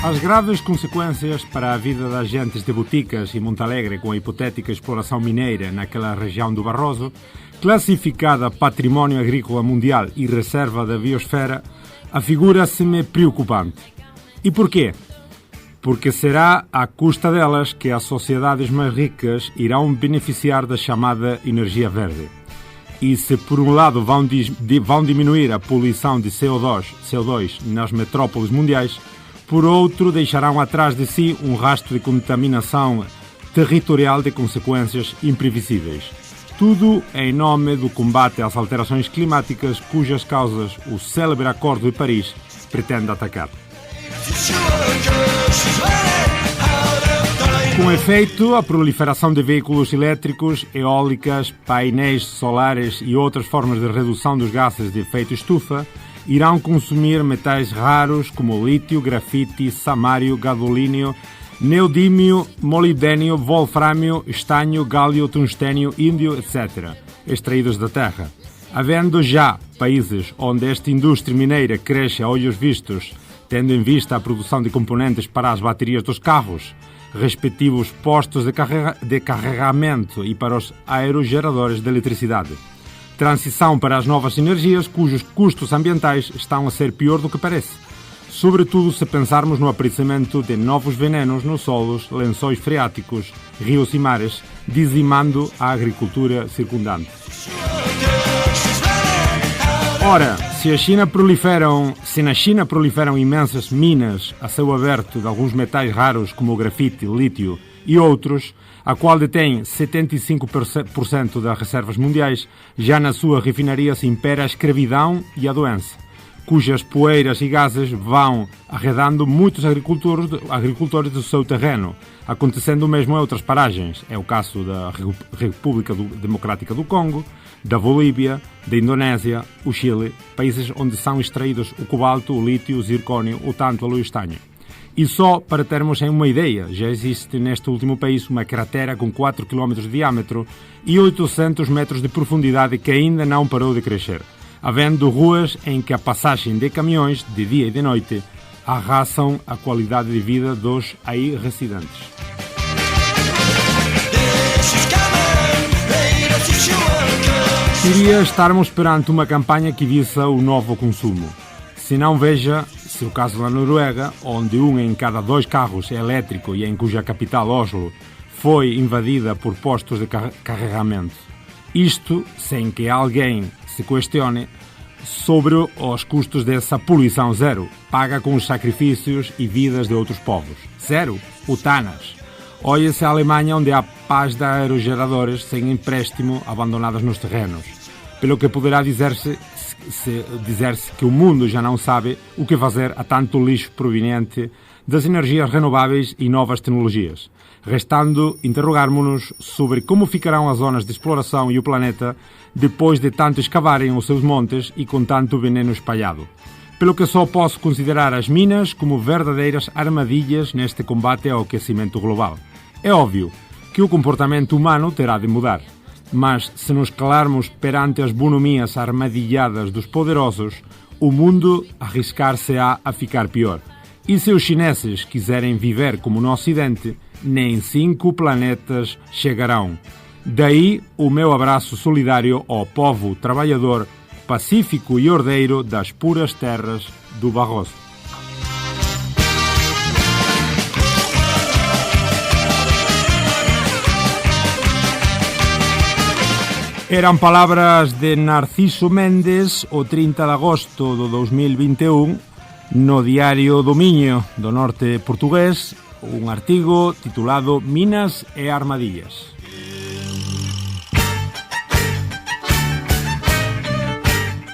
As graves consequências para a vida das gentes de Boticas e Montalegre com a hipotética exploração mineira naquela região do Barroso, classificada Património Agrícola Mundial e Reserva da Biosfera, afigura-se-me preocupante. E porquê? Porque será à custa delas que as sociedades mais ricas irão beneficiar da chamada energia verde. E se por um lado vão diminuir a poluição de CO2 nas metrópoles mundiais, por outro deixarão atrás de si um rastro de contaminação territorial de consequências imprevisíveis. Tudo em nome do combate às alterações climáticas cujas causas o célebre Acordo de Paris pretende atacar. Com efeito, a proliferação de veículos elétricos, eólicas, painéis solares e outras formas de redução dos gases de efeito estufa irão consumir metais raros como lítio, grafite, samário, gadolínio, neodímio, molibdênio, wolframio, estanho, gálio, tungstênio, índio, etc., extraídos da terra. Havendo já países onde esta indústria mineira cresce a olhos vistos, tendo em vista a produção de componentes para as baterias dos carros, respectivos postos de carregamento e para os aerogeradores de eletricidade. Transição para as novas energias cujos custos ambientais estão a ser pior do que parece, sobretudo se pensarmos no aparecimento de novos venenos nos solos, lençóis freáticos, rios e mares, dizimando a agricultura circundante. Ora, se na China proliferam imensas minas a céu aberto de alguns metais raros como o grafite, lítio e outros, a qual detém 75% das reservas mundiais, já na sua refinaria se impera a escravidão e a doença, cujas poeiras e gases vão arredando muitos agricultores do seu terreno, acontecendo o mesmo em outras paragens. É o caso da República Democrática do Congo, da Bolívia, da Indonésia, o Chile, países onde são extraídos o cobalto, o lítio, o zircônio, o tântalo e o estanho. E só para termos uma ideia, já existe neste último país uma cratera com 4 km de diâmetro e 800 metros de profundidade que ainda não parou de crescer, havendo ruas em que a passagem de caminhões, de dia e de noite, arrasam a qualidade de vida dos aí residentes. Iria estarmos perante uma campanha que visa o novo consumo. Se não veja, se o caso da Noruega, onde um em cada 2 carros é elétrico e em cuja capital, Oslo, foi invadida por postos de carregamento. Isto sem que alguém se questione sobre os custos dessa poluição zero, paga com os sacrifícios e vidas de outros povos. Zero, utanas. Olha-se a Alemanha, onde há paz de aerogeradores sem empréstimo abandonados nos terrenos. Pelo que poderá dizer-se que o mundo já não sabe o que fazer a tanto lixo proveniente das energias renováveis e novas tecnologias, restando interrogarmos-nos sobre como ficarão as zonas de exploração e o planeta depois de tanto escavarem os seus montes e com tanto veneno espalhado. Pelo que só posso considerar as minas como verdadeiras armadilhas neste combate ao aquecimento global. É óbvio que o comportamento humano terá de mudar, mas se nos calarmos perante as bonomias armadilhadas dos poderosos, o mundo arriscar-se-á a ficar pior. E se os chineses quiserem viver como no Ocidente, nem 5 planetas chegarão. Daí o meu abraço solidário ao povo trabalhador, pacífico e ordeiro das puras terras do Barroso. Eran palabras de Narciso Mendes o 30 de agosto de 2021 no diario do Miño, do norte portugués, un artigo titulado Minas e Armadillas.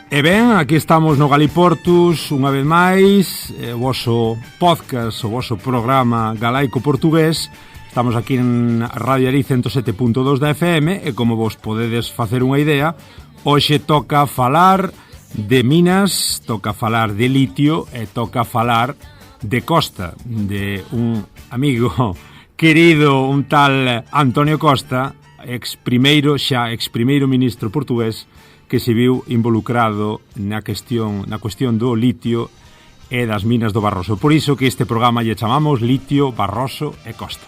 E ben, aquí estamos no Galiportus unha vez máis, o voso podcast, o voso programa galaico portugués. Estamos aquí en Radio Ari 107.2 da FM e como vos podedes facer unha idea, hoxe toca falar de minas, toca falar de litio e toca falar de Costa, de un amigo querido, un tal Antonio Costa, ex primeiro ministro portugués, que se viu involucrado na cuestión do litio e das minas do Barroso. Por iso que este programa lle chamamos Litio, Barroso e Costa.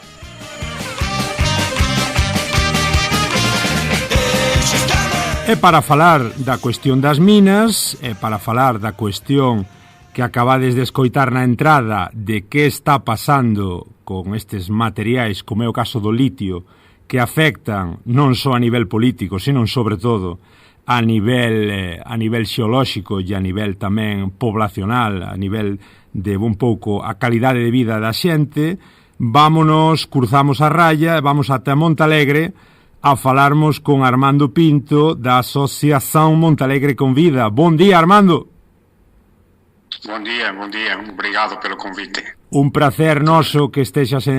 E para falar da cuestión das minas, e para falar da cuestión que acabades de escoitar na entrada de que está pasando con estes materiais, como é o caso do litio, que afectan non só a nivel político, sino sobre todo a nivel xeolóxico e a nivel tamén poblacional, a nivel de un pouco a calidade de vida da xente, cruzamos a raya e vamos ata Montalegre a falarmos con Armando Pinto da Asociación Montalegre con Vida. Bon día, Armando. Bon dia, obrigado pelo convite. Un placer noso que estexas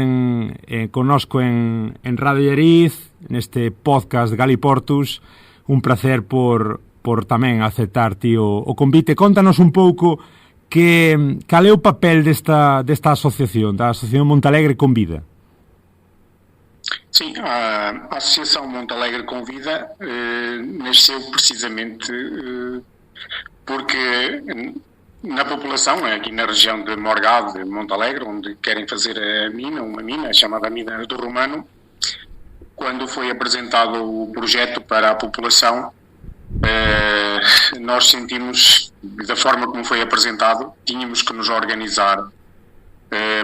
connosco en Radio Lleriz, neste podcast Galiportus. Un placer por tamén aceptar ti o convite. Contanos un pouco cal é o papel desta asociación, da Asociación Montalegre con Vida. Sim, a Associação Montalegre com Vida nasceu precisamente porque na população, aqui na região de Morgado, de Montalegre, onde querem fazer uma mina chamada Mina do Romano, quando foi apresentado o projeto para a população, nós sentimos, da forma como foi apresentado, tínhamos que nos organizar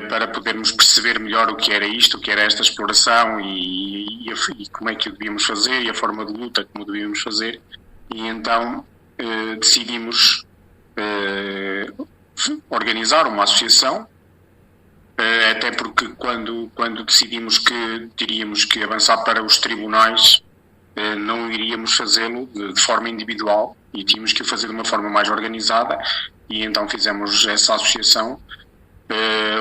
para podermos perceber melhor o que era isto, o que era esta exploração e como é que o devíamos fazer e a forma de luta como devíamos fazer. E então decidimos organizar uma associação, até porque quando decidimos que teríamos que avançar para os tribunais, não iríamos fazê-lo de forma individual e tínhamos que o fazer de uma forma mais organizada, e então fizemos essa associação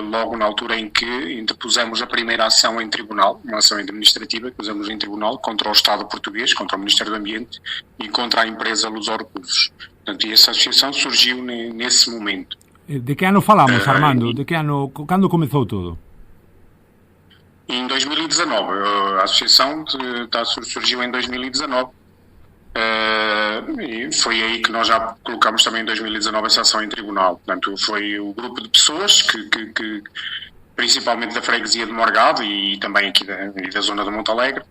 logo na altura em que interpusemos a primeira ação em tribunal, uma ação administrativa que fizemos em tribunal contra o Estado português, contra o Ministério do Ambiente e contra a empresa Luso-Recursos. Portanto, e essa associação surgiu nesse momento. De que ano falamos, Armando? De que ano, cando comezou tudo? Em 2019. A associação surgiu em 2019. E foi aí que nós já colocamos também em 2019 essa ação em tribunal. Portanto, foi o grupo de pessoas que principalmente da freguesia de Morgado e também aqui da zona de Montalegre.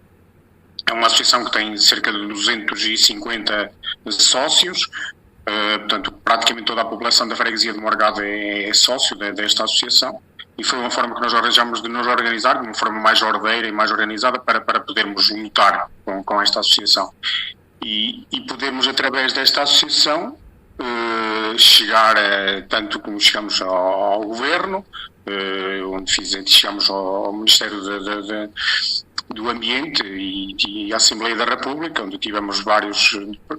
É uma associação que tem cerca de 250 sócios. Portanto, praticamente toda a população da freguesia de Morgado é sócio desta associação, e foi uma forma que nós arranjamos de nos organizar de uma forma mais ordeira e mais organizada para podermos lutar com esta associação e podemos, através desta associação, chegar tanto como chegamos ao governo, onde chegamos ao Ministério do Ambiente e à Assembleia da República, onde tivemos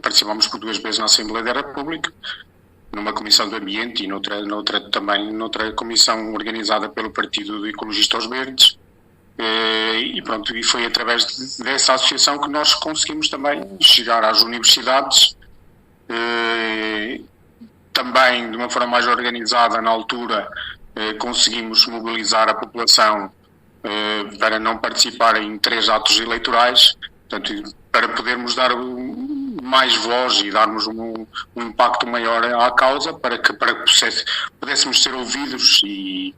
participamos por 2 vezes na Assembleia da República, numa comissão do Ambiente e noutra comissão organizada pelo Partido de Ecologistas Verdes, e pronto, e foi através dessa associação que nós conseguimos também chegar às universidades, também de uma forma mais organizada na altura. Conseguimos mobilizar a população para não participar em 3 atos eleitorais, portanto, para podermos dar mais voz e darmos um impacto maior à causa, para que pudéssemos ser ouvidos e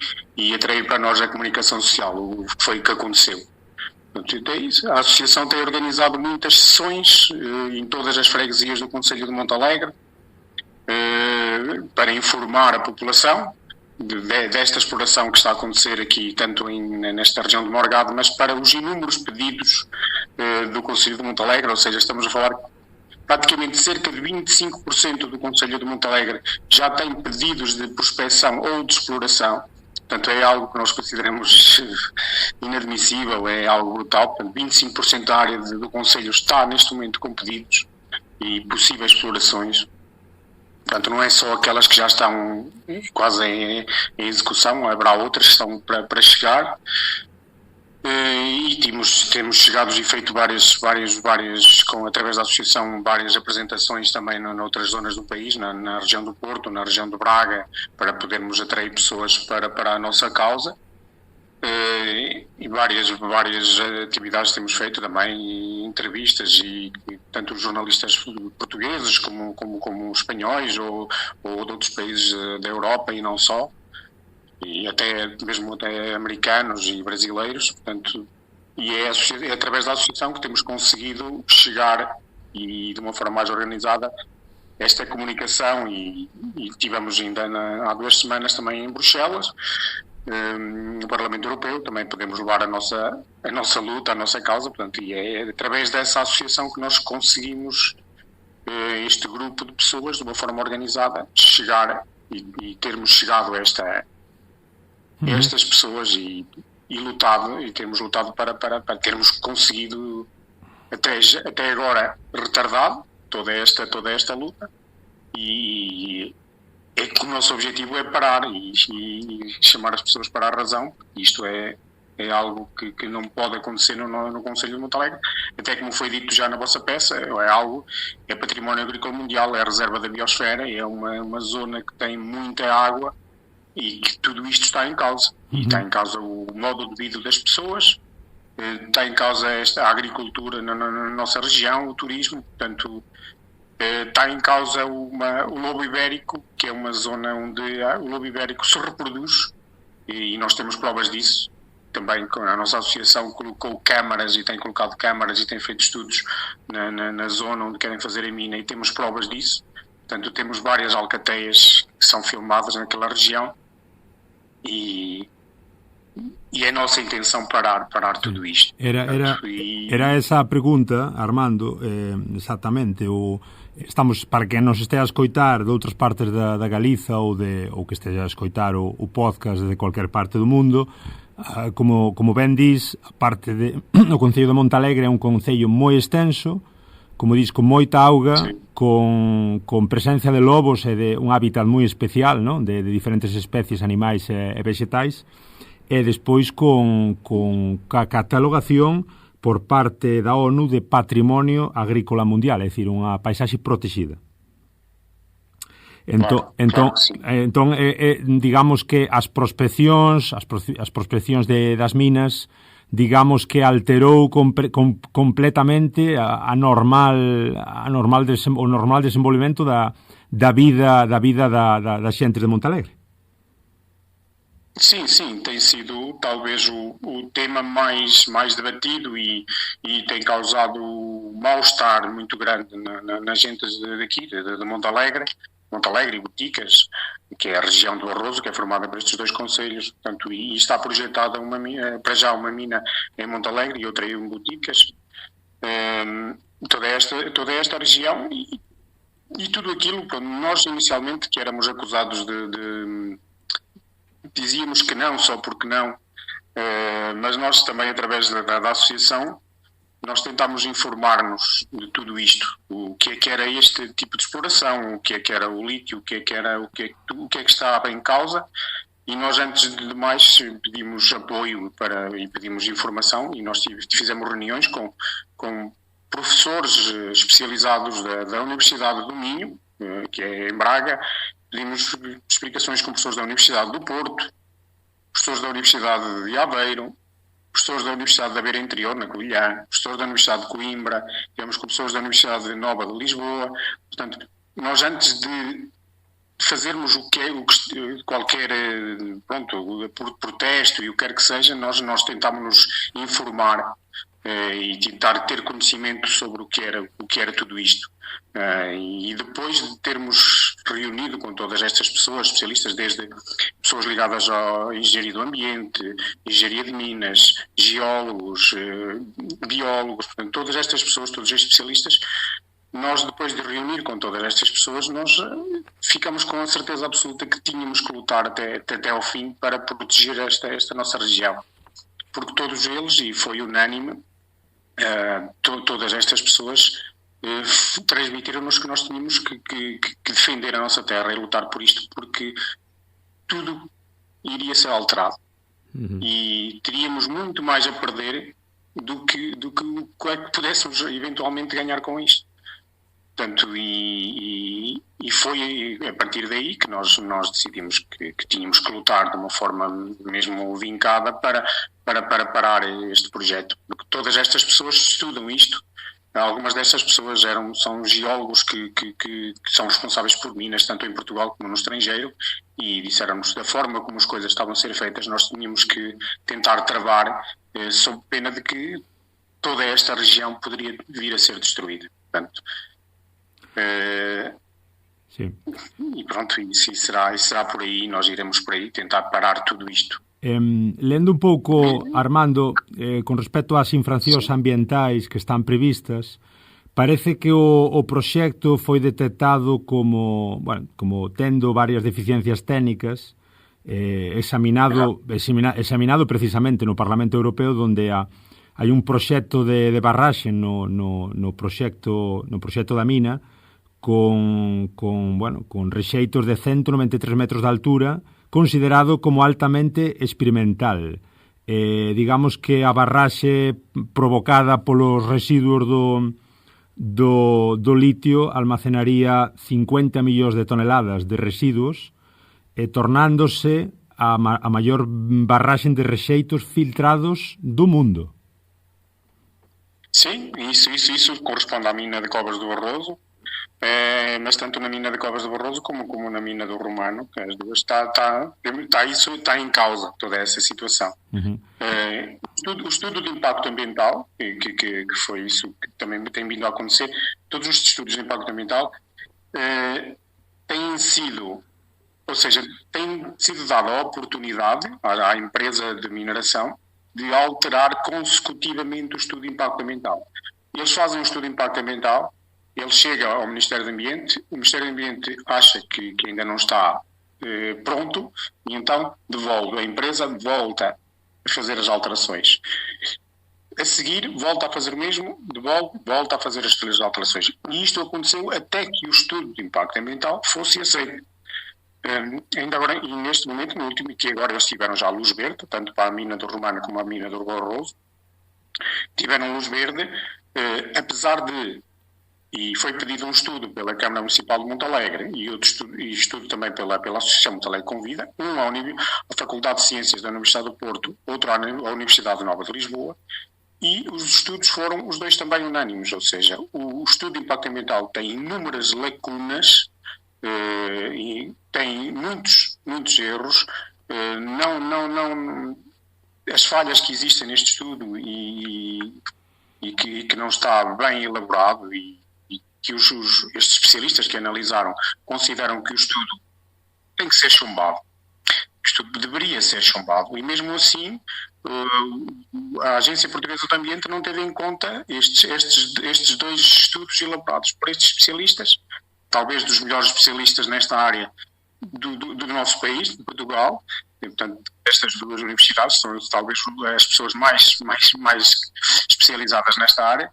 atrair para nós a comunicação social, o que foi que aconteceu. Portanto, é isso. A associação tem organizado muitas sessões em todas as freguesias do Concelho de Montalegre, para informar a população desta exploração que está a acontecer aqui, tanto nesta região de Morgado, mas para os inúmeros pedidos do Concelho de Montalegre, ou seja, estamos a falar praticamente cerca de 25% do Concelho de Montalegre já tem pedidos de prospecção ou de exploração. Portanto, é algo que nós consideramos inadmissível, é algo brutal. Portanto, 25% da área do Concelho está neste momento com pedidos e possíveis explorações. Portanto, não é só aquelas que já estão quase em execução, haverá outras que estão para chegar. E temos chegado e feito várias através da associação, várias apresentações também noutras zonas do país, na região do Porto, na região de Braga, para podermos atrair pessoas para a nossa causa. E várias atividades temos feito também, e entrevistas, e tanto os jornalistas portugueses como espanhóis ou de outros países da Europa e não só, e mesmo até americanos e brasileiros, portanto, e é através da associação que temos conseguido chegar, e de uma forma mais organizada, esta comunicação, e tivemos ainda há 2 semanas também em Bruxelas, no Parlamento Europeu, também podemos levar a nossa luta, a nossa causa, portanto, e é através dessa associação que nós conseguimos, este grupo de pessoas, de uma forma organizada, chegar e termos chegado a estas pessoas e termos lutado para termos conseguido até agora retardado toda esta luta, e é que o nosso objetivo é parar e chamar as pessoas para a razão. Isto é algo que não pode acontecer no Conselho de Montalegre, até como foi dito já na vossa peça, é património agrícola mundial, é a reserva da biosfera, é uma zona que tem muita água, e que tudo isto está em causa. E está em causa o modo de vida das pessoas, está em causa a agricultura na nossa região, o turismo, portanto, está em causa o lobo ibérico, que é uma zona onde o lobo ibérico se reproduz, e nós temos provas disso. Também a nossa associação colocou câmaras, e tem colocado câmaras, e tem feito estudos na zona onde querem fazer a mina, e temos provas disso. Portanto, temos várias alcateias que são filmadas naquela região, e é a nossa intenção parar tudo isto. Era esa a pregunta, Armando, exactamente. Estamos, para quem nos estea a escoitar de outras partes da Galiza, ou que esteja a escoitar o podcast de cualquier parte do mundo, como ben dis, a parte o Concello de Montalegre é un concello moi extenso, como dis, con moita auga, sí, con presencia de lobos e de un hábitat moi especial, ¿no?, de diferentes especies animais e vegetais, e despois con catalogación por parte da ONU de Patrimonio Agrícola Mundial, é dicir, unha paisaxe protexida. Entón, digamos que as prospeccións das minas, digamos que alterou completamente o normal desenvolvemento da vida da xente de Montalegre. Sim, tem sido talvez o tema mais debatido, e tem causado mal-estar muito grande na gente daqui, de Montalegre e Boticas, que é a região do Arroso, que é formada por estes 2 concelhos, portanto, e está projetada para já uma mina em Montalegre e outra em Boticas, toda esta região, e tudo aquilo. Nós inicialmente que éramos acusados dizíamos que não, só porque não, mas nós também, através da associação, nós tentámos informar-nos de tudo isto, o que é que era este tipo de exploração, o que é que era o lítio, o que é que estava em causa, e nós, antes de mais, pedimos apoio e pedimos informação, e nós fizemos reuniões com professores especializados da Universidade do Minho, que é em Braga. Pedimos explicações com professores da Universidade do Porto, professores da Universidade de Aveiro, professores da Universidade da Beira Interior, na Covilhã, professores da Universidade de Coimbra, tivemos com professores da Universidade Nova de Lisboa. Portanto, nós, antes de fazermos qualquer protesto e o que quer que seja, nós tentámos nos informar e tentar ter conhecimento sobre o que era tudo isto. E depois de termos reunido com todas estas pessoas especialistas, desde pessoas ligadas à engenharia do ambiente, engenharia de minas, geólogos, biólogos, portanto, todas estas pessoas, todos estes especialistas, nós, depois de reunir com todas estas pessoas, nós ficamos com a certeza absoluta que tínhamos que lutar até ao fim para proteger esta nossa região, porque todos eles, e foi unânime, todas estas pessoas transmitiram-nos que nós tínhamos que defender a nossa terra e lutar por isto, porque tudo iria ser alterado. E teríamos muito mais a perder do que pudéssemos eventualmente ganhar com isto. Portanto, e foi a partir daí que nós decidimos que tínhamos que lutar de uma forma mesmo vincada para parar este projeto. Porque todas estas pessoas estudam isto. Algumas destas pessoas são geólogos que são responsáveis por minas, tanto em Portugal como no estrangeiro, e disseram-nos da forma como as coisas estavam a ser feitas, nós tínhamos que tentar travar, sob pena de que toda esta região poderia vir a ser destruída. Portanto, sim. E pronto, isso será por aí, nós iremos por aí tentar parar tudo isto. Lendo un pouco, Armando, con respecto ás infraccións ambientais que están previstas, parece que o proxecto foi detectado como tendo varias deficiencias técnicas, examinado precisamente no Parlamento Europeo, onde hai un proxecto de barraxe no proxecto da mina con rexeitos de 193 metros de altura, considerado como altamente experimental. Digamos que a barraxe provocada polos residuos do litio almacenaría 50 millóns de toneladas de residuos, tornándose a maior barraxe de rexeitos filtrados do mundo. Sim, isso corresponde à mina de Covas do Barroso, mas tanto na mina de Covas do Barroso como na mina do Romano, que as duas está em causa toda essa situação. Uhum. O estudo de impacto ambiental, que foi isso que também tem vindo a acontecer, todos os estudos de impacto ambiental têm sido dada a oportunidade à empresa de mineração de alterar consecutivamente o estudo de impacto ambiental. Eles fazem um estudo de impacto ambiental, ele chega ao Ministério do Ambiente, o Ministério do Ambiente acha que ainda não está pronto, e então a empresa volta a fazer as alterações. A seguir, volta a fazer o mesmo, volta a fazer as alterações. E isto aconteceu até que o estudo de impacto ambiental fosse aceito. Ainda agora, e neste momento, no último, que agora eles tiveram já luz verde, tanto para a mina do Romano como a mina do Barroso, tiveram luz verde, apesar de, e foi pedido um estudo pela Câmara Municipal de Montalegre e outro estudo também pela Associação Montalegre Convida, um à Faculdade de Ciências da Universidade do Porto, outro à Universidade Nova de Lisboa, e os estudos foram os dois também unânimes, ou seja, o estudo de impacto ambiental tem inúmeras lacunas, e tem muitos erros, as falhas que existem neste estudo e que não está bem elaborado e que estes especialistas que analisaram consideram que o estudo tem que ser chumbado. O estudo deveria ser chumbado e mesmo assim a Agência Portuguesa do Ambiente não teve em conta estes dois estudos elaborados por estes especialistas, talvez dos melhores especialistas nesta área do nosso país, de Portugal. E, portanto, estas duas universidades são talvez as pessoas mais especializadas nesta área,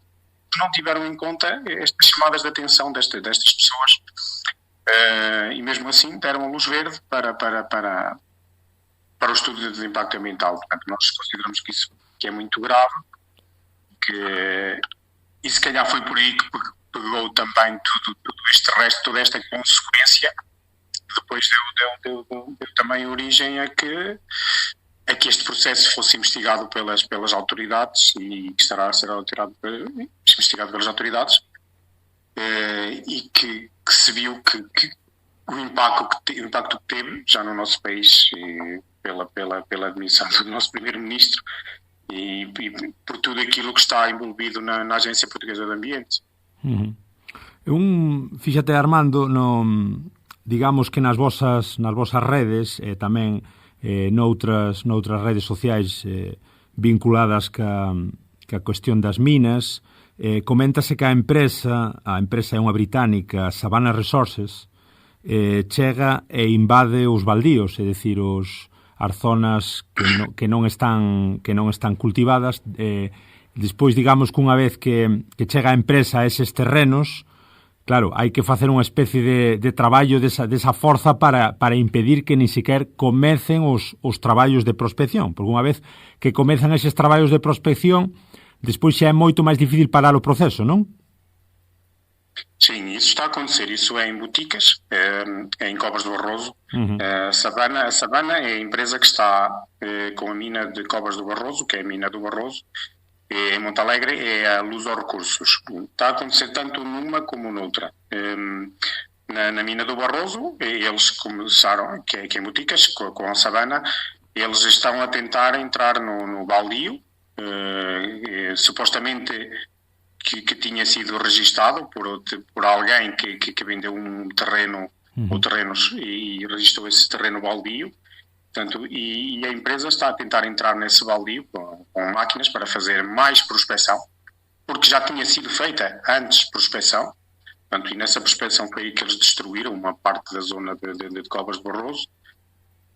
não tiveram em conta estas chamadas de atenção destas pessoas, e mesmo assim deram a luz verde para o estudo de impacto ambiental. Portanto, nós consideramos que isso é muito grave, e se calhar foi por aí que pegou também tudo este resto, toda esta consequência, depois deu também origem a que este processo fosse investigado pelas autoridades e que será investigado pelas autoridades, e que se viu que o impacto que teve já no nosso país, pela admissão do nosso primeiro-ministro e por tudo aquilo que está envolvido na Agência Portuguesa do Ambiente. Uhum. Fíxate, Armando, digamos que nas vosas redes e tamén noutras redes sociais vinculadas ca cuestión das minas, coméntase que a empresa é unha británica, Savannah Resources, chega e invade os baldíos, é dicir, as zonas que non están cultivadas. Despois, digamos que unha vez que chega a empresa a eses terrenos, claro, hai que facer unha especie de traballo desa forza para impedir que ni sequer comecen os traballos de prospección, porque unha vez que comezan eses traballos de prospección, despois xa é moito máis difícil parar o proceso, non? Sim, isso está a acontecer. Isso é em Boticas, é em Covas do Barroso. A Savana é a empresa que está com a mina de Covas do Barroso, que é a mina do Barroso. Em Montalegre é a Luz aos Recursos. Está a acontecer tanto numa como noutra. Na mina do Barroso, eles começaram, que é em Boticas, com a Savana, eles estão a tentar entrar no baldio, supostamente que tinha sido registado por alguém que vendeu um terreno ou terrenos e registrou esse terreno baldio. Portanto, e a empresa está a tentar entrar nesse baldio com máquinas para fazer mais prospecção, porque já tinha sido feita antes prospecção. Portanto, e nessa prospecção foi aí que eles destruíram uma parte da zona de Covas de Barroso.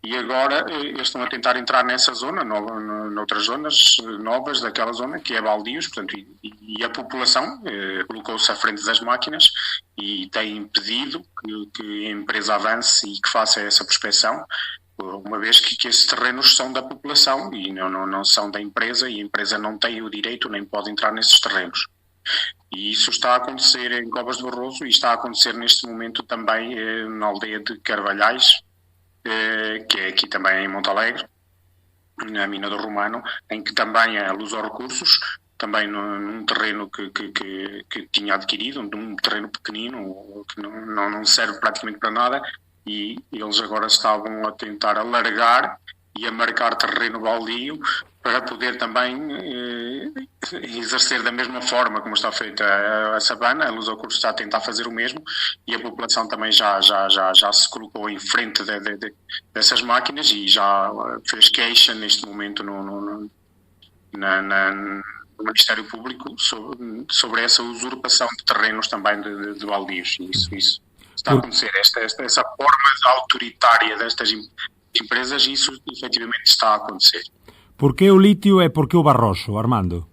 E agora eles estão a tentar entrar nessa zona, noutras zonas novas daquela zona, que é baldios, portanto, e a população colocou-se à frente das máquinas e tem impedido que a empresa avance e que faça essa prospecção, uma vez que esses terrenos são da população e não são da empresa, e a empresa não tem o direito nem pode entrar nesses terrenos. E isso está a acontecer em Covas de Barroso e está a acontecer neste momento também na aldeia de Carvalhais, que é aqui também em Montalegre, na mina do Romano, em que também a Luz aos Recursos, também num terreno que tinha adquirido, um terreno pequenino, que não serve praticamente para nada, e eles agora estavam a tentar alargar e a marcar terreno baldio para poder também exercer da mesma forma como está feita a Savana. A Luz ao Curso está a tentar fazer o mesmo e a população também já se colocou em frente dessas máquinas e já fez queixa neste momento no Ministério Público sobre essa usurpação de terrenos também de baldios. Isso está a acontecer, essa forma autoritária destas empresas, isso efetivamente está a acontecer. Porquê o lítio e porquê o Barroso, Armando?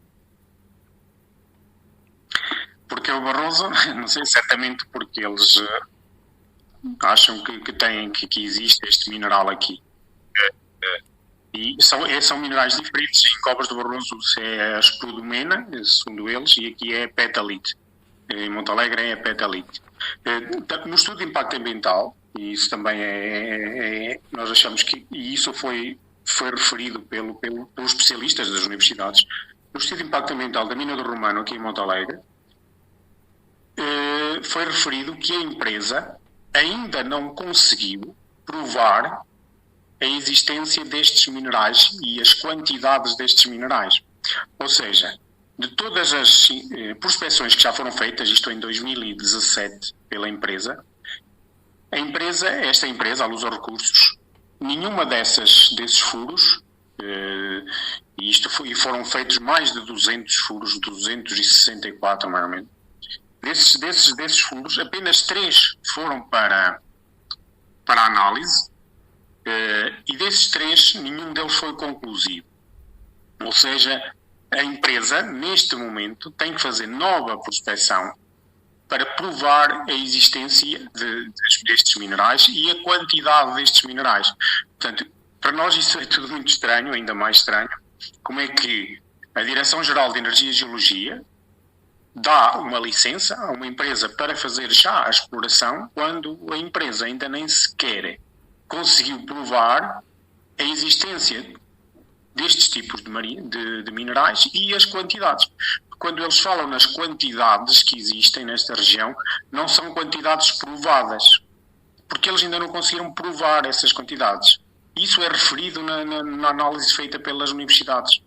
Porque o Barroso, não sei, certamente porque eles acham que existe este mineral aqui. E são minerais diferentes. Em Covas do Barroso é a espodumena, segundo eles, e aqui é a petalite. Em Montalegre é a petalite. No estudo de impacto ambiental, e isso também nós achamos que, e isso foi referido pelos especialistas das universidades, no estudo de impacto ambiental da mina do Romano, aqui em Montalegre, foi referido que a empresa ainda não conseguiu provar a existência destes minerais e as quantidades destes minerais. Ou seja, de todas as prospecções que já foram feitas, isto em 2017, pela empresa, esta empresa, a Luz aos Recursos, nenhuma desses furos, e foram feitos mais de 200 furos, 264 mais ou menos, desses furos, apenas 3 foram para análise, e desses 3, nenhum deles foi conclusivo. Ou seja, a empresa, neste momento, tem que fazer nova prospecção para provar a existência destes minerais e a quantidade destes minerais. Portanto, para nós isso é tudo muito estranho, ainda mais estranho, como é que a Direção-Geral de Energia e Geologia dá uma licença a uma empresa para fazer já a exploração, quando a empresa ainda nem sequer conseguiu provar a existência destes tipos de minerais e as quantidades. Quando eles falam nas quantidades que existem nesta região, não são quantidades provadas, porque eles ainda não conseguiram provar essas quantidades. Isso é referido na análise feita pelas universidades.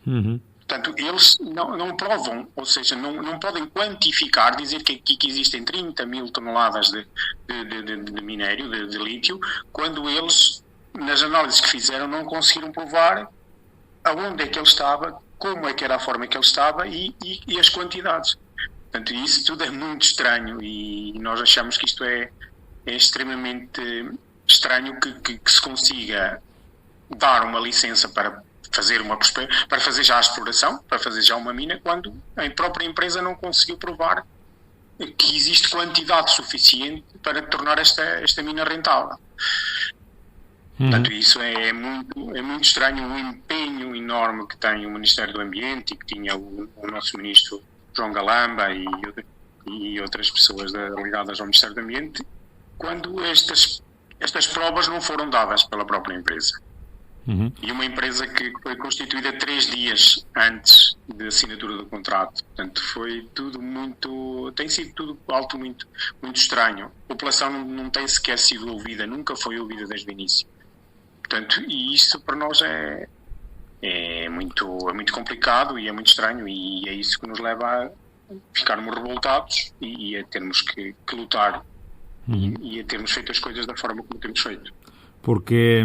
Uhum. Portanto, eles não provam, ou seja, não podem quantificar, dizer que existem 30 mil toneladas de minério, de lítio, quando eles, nas análises que fizeram, não conseguiram provar aonde é que ele estava, como é que era a forma que ele estava e as quantidades. Portanto, isso tudo é muito estranho e nós achamos que isto é extremamente estranho que se consiga dar uma licença para fazer já a exploração, para fazer já uma mina, quando a própria empresa não conseguiu provar que existe quantidade suficiente para tornar esta mina rentável. Portanto, isso é muito estranho, um empenho enorme que tem o Ministério do Ambiente e que tinha o nosso ministro João Galamba e e outras pessoas ligadas ao Ministério do Ambiente, quando estas provas não foram dadas pela própria empresa. E uma empresa que foi constituída 3 dias antes da assinatura do contrato. Portanto, foi tudo tem sido tudo algo muito, muito estranho. A população não tem sequer sido ouvida, nunca foi ouvida desde o início. Portanto, e isso para nós é muito complicado e é muito estranho, e é isso que nos leva a ficarmos revoltados e a termos que lutar e a termos feito as coisas da forma como temos feito. Porque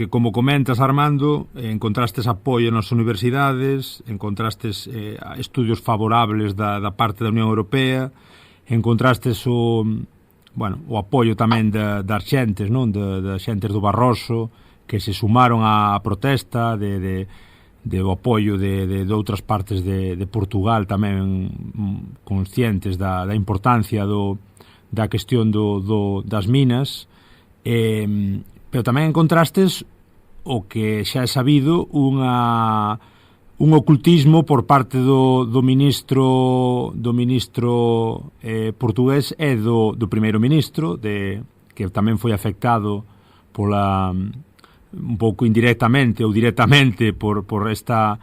como comentas, Armando, encontrastes apoio nas universidades, encontrastes estudios favorables da parte da Unión Europea, encontrastes o apoio tamén das xentes, non? Das xentes do Barroso, que se sumaron á protesta, do apoio de outras partes de Portugal, tamén conscientes da importancia da cuestión das minas. Pero tamén encontrastes o que xa é sabido un ocultismo por parte do ministro portugués e do primeiro ministro, que tamén foi afectado pola un pouco indirectamente ou directamente por esta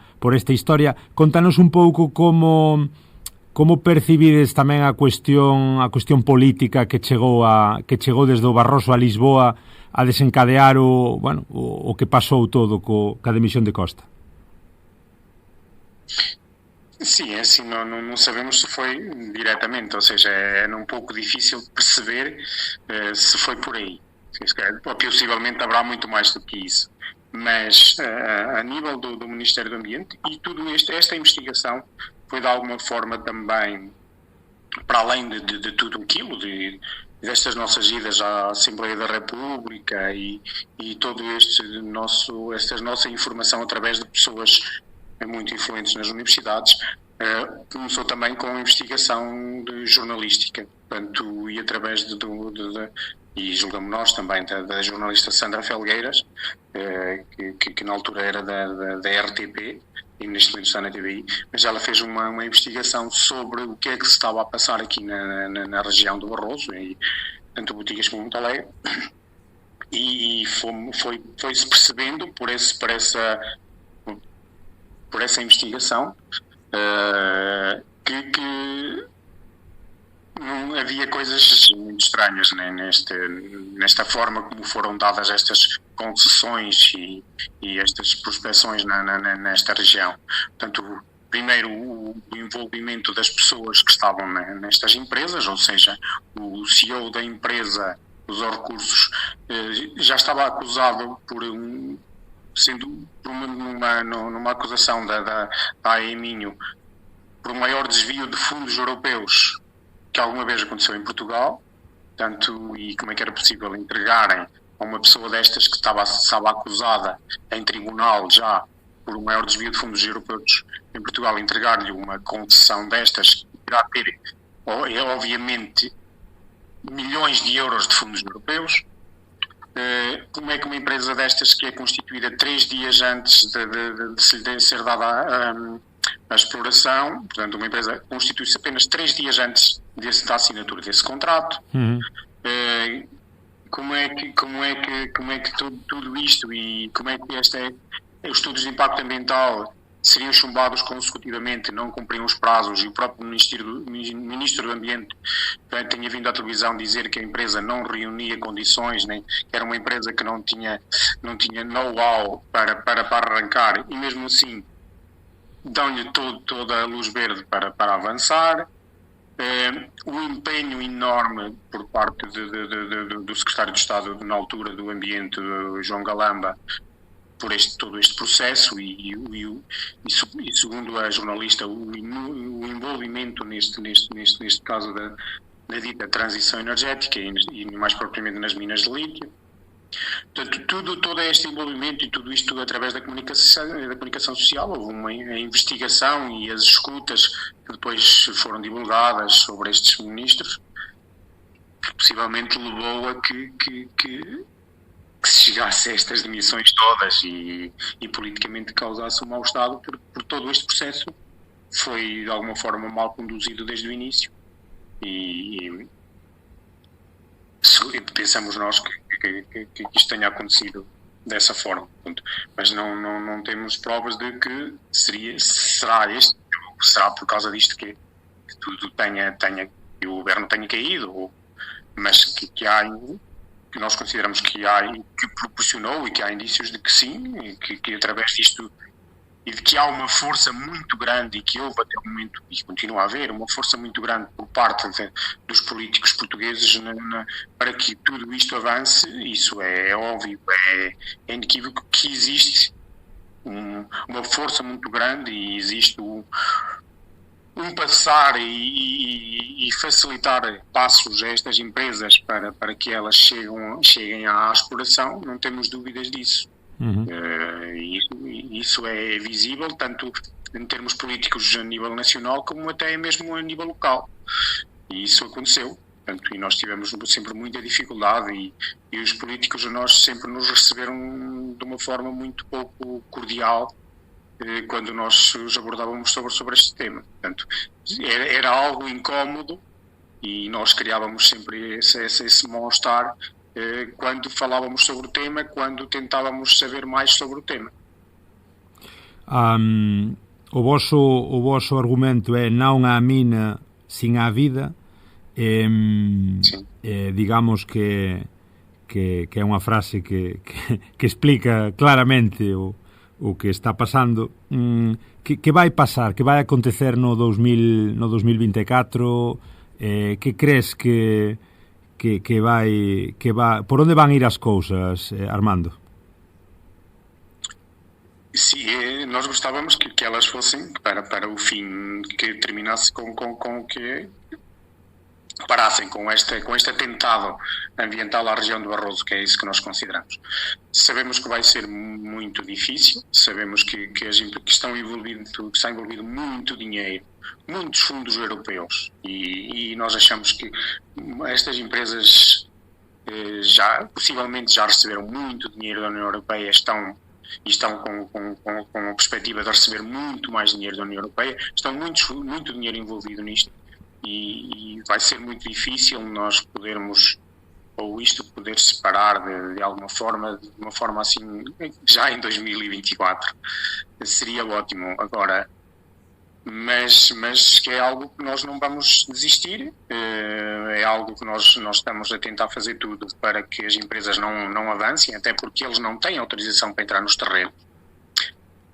historia. Contanos un pouco como percibides tamén a cuestión política que chegou desde o Barroso a Lisboa a desencadear o que pasou todo ca demisión de Costa? Sim, é assim, não sabemos se foi diretamente, ou seja, é um pouco difícil perceber se foi por aí. Possivelmente haverá muito mais do que isso. Mas a nível do Ministério do Ambiente, e tudo esta investigação foi de alguma forma também, para além de tudo aquilo, destas nossas idas à Assembleia da República e todo esta nossa informação através de pessoas muito influentes nas universidades, começou também com a investigação jornalística, portanto, e através e julgamos nós também da jornalista Sandra Felgueiras, que na altura era da RTP, e neste momento está na TVI, mas ela fez uma investigação sobre o que é que se estava a passar aqui na região do Barroso, e tanto Botigas como Montalegre, e foi-se percebendo por essa investigação que não havia coisas muito estranhas, né, nesta forma como foram dadas estas concessões e estas prospeções nesta região. Portanto, primeiro o envolvimento das pessoas que estavam nestas empresas, ou seja, o CEO da empresa, os recursos, já estava acusado numa acusação da AEMinho por um maior desvio de fundos europeus que alguma vez aconteceu em Portugal, portanto, e como é que era possível entregarem a uma pessoa destas que estava acusada em tribunal já por um maior desvio de fundos europeus em Portugal, entregar-lhe uma concessão destas que irá ter, obviamente, milhões de euros de fundos europeus. Como é que uma empresa destas, que é constituída 3 dias antes de ser dada a exploração, portanto, uma empresa constitui-se apenas 3 dias antes da assinatura desse contrato, como é que tudo isto, e como é que os estudos de impacto ambiental seriam chumbados consecutivamente, não cumpriam os prazos, e o próprio Ministro do Ambiente tinha vindo à televisão dizer que a empresa não reunia condições, nem que era uma empresa que não tinha know-how para arrancar, e mesmo assim dão-lhe toda a luz verde para avançar. O empenho enorme por parte do Secretário de Estado na altura do Ambiente, João Galamba, por todo este processo, e segundo a jornalista, o envolvimento neste caso da dita transição energética e mais propriamente nas minas de lítio. Portanto, todo este envolvimento e tudo isto através da comunicação social. Houve uma investigação e as escutas que depois foram divulgadas sobre estes ministros, que possivelmente levou a que se chegasse a estas demissões todas e politicamente causasse um mau-estado por todo este processo. Foi de alguma forma mal conduzido desde o início, e pensamos nós que isto tenha acontecido dessa forma. Mas não temos provas de que será por causa disto que tudo que o governo tenha caído, mas que nós consideramos que proporcionou e que há indícios de que sim, e que através disto, e de que há uma força muito grande, e que houve até o momento, e continua a haver, uma força muito grande por parte dos políticos portugueses para que tudo isto avance. Isso é óbvio, é inequívoco que existe uma força muito grande, e existe um passar e facilitar passos a estas empresas para que elas cheguem à exploração. Não temos dúvidas disso. Uhum. Isso é visível tanto em termos políticos a nível nacional como até mesmo a nível local, e isso aconteceu. Portanto, e nós tivemos sempre muita dificuldade, e os políticos a nós sempre nos receberam de uma forma muito pouco cordial quando nós os abordávamos sobre este tema. Portanto, era algo incómodo, e nós criávamos sempre esse mal-estar quando falávamos sobre o tema, quando tentávamos saber mais sobre o tema. O vosso argumento é non há mina sin há vida. Digamos que é unha frase que explica claramente o que está pasando. Que vai pasar? Que vai acontecer no 2024? Que crees que vai, por onde van ir as cousas, Armando? Sim, nós gostávamos que elas fossem para o fim, que terminasse com que parassem com este atentado ambiental à região do Barroso, que é isso que nós consideramos. Sabemos que vai ser muito difícil, sabemos que está envolvido muito dinheiro, muitos fundos europeus, e nós achamos que estas empresas possivelmente já receberam muito dinheiro da União Europeia, estão com a perspectiva de receber muito mais dinheiro da União Europeia, estão muito dinheiro envolvido nisto, e vai ser muito difícil nós podermos, ou isto poder separar de alguma forma, de uma forma assim, já em 2024. Seria ótimo. Agora, mas que é algo que nós não vamos desistir, é algo que nós estamos a tentar fazer tudo para que as empresas não avancem, até porque eles não têm autorização para entrar nos terrenos.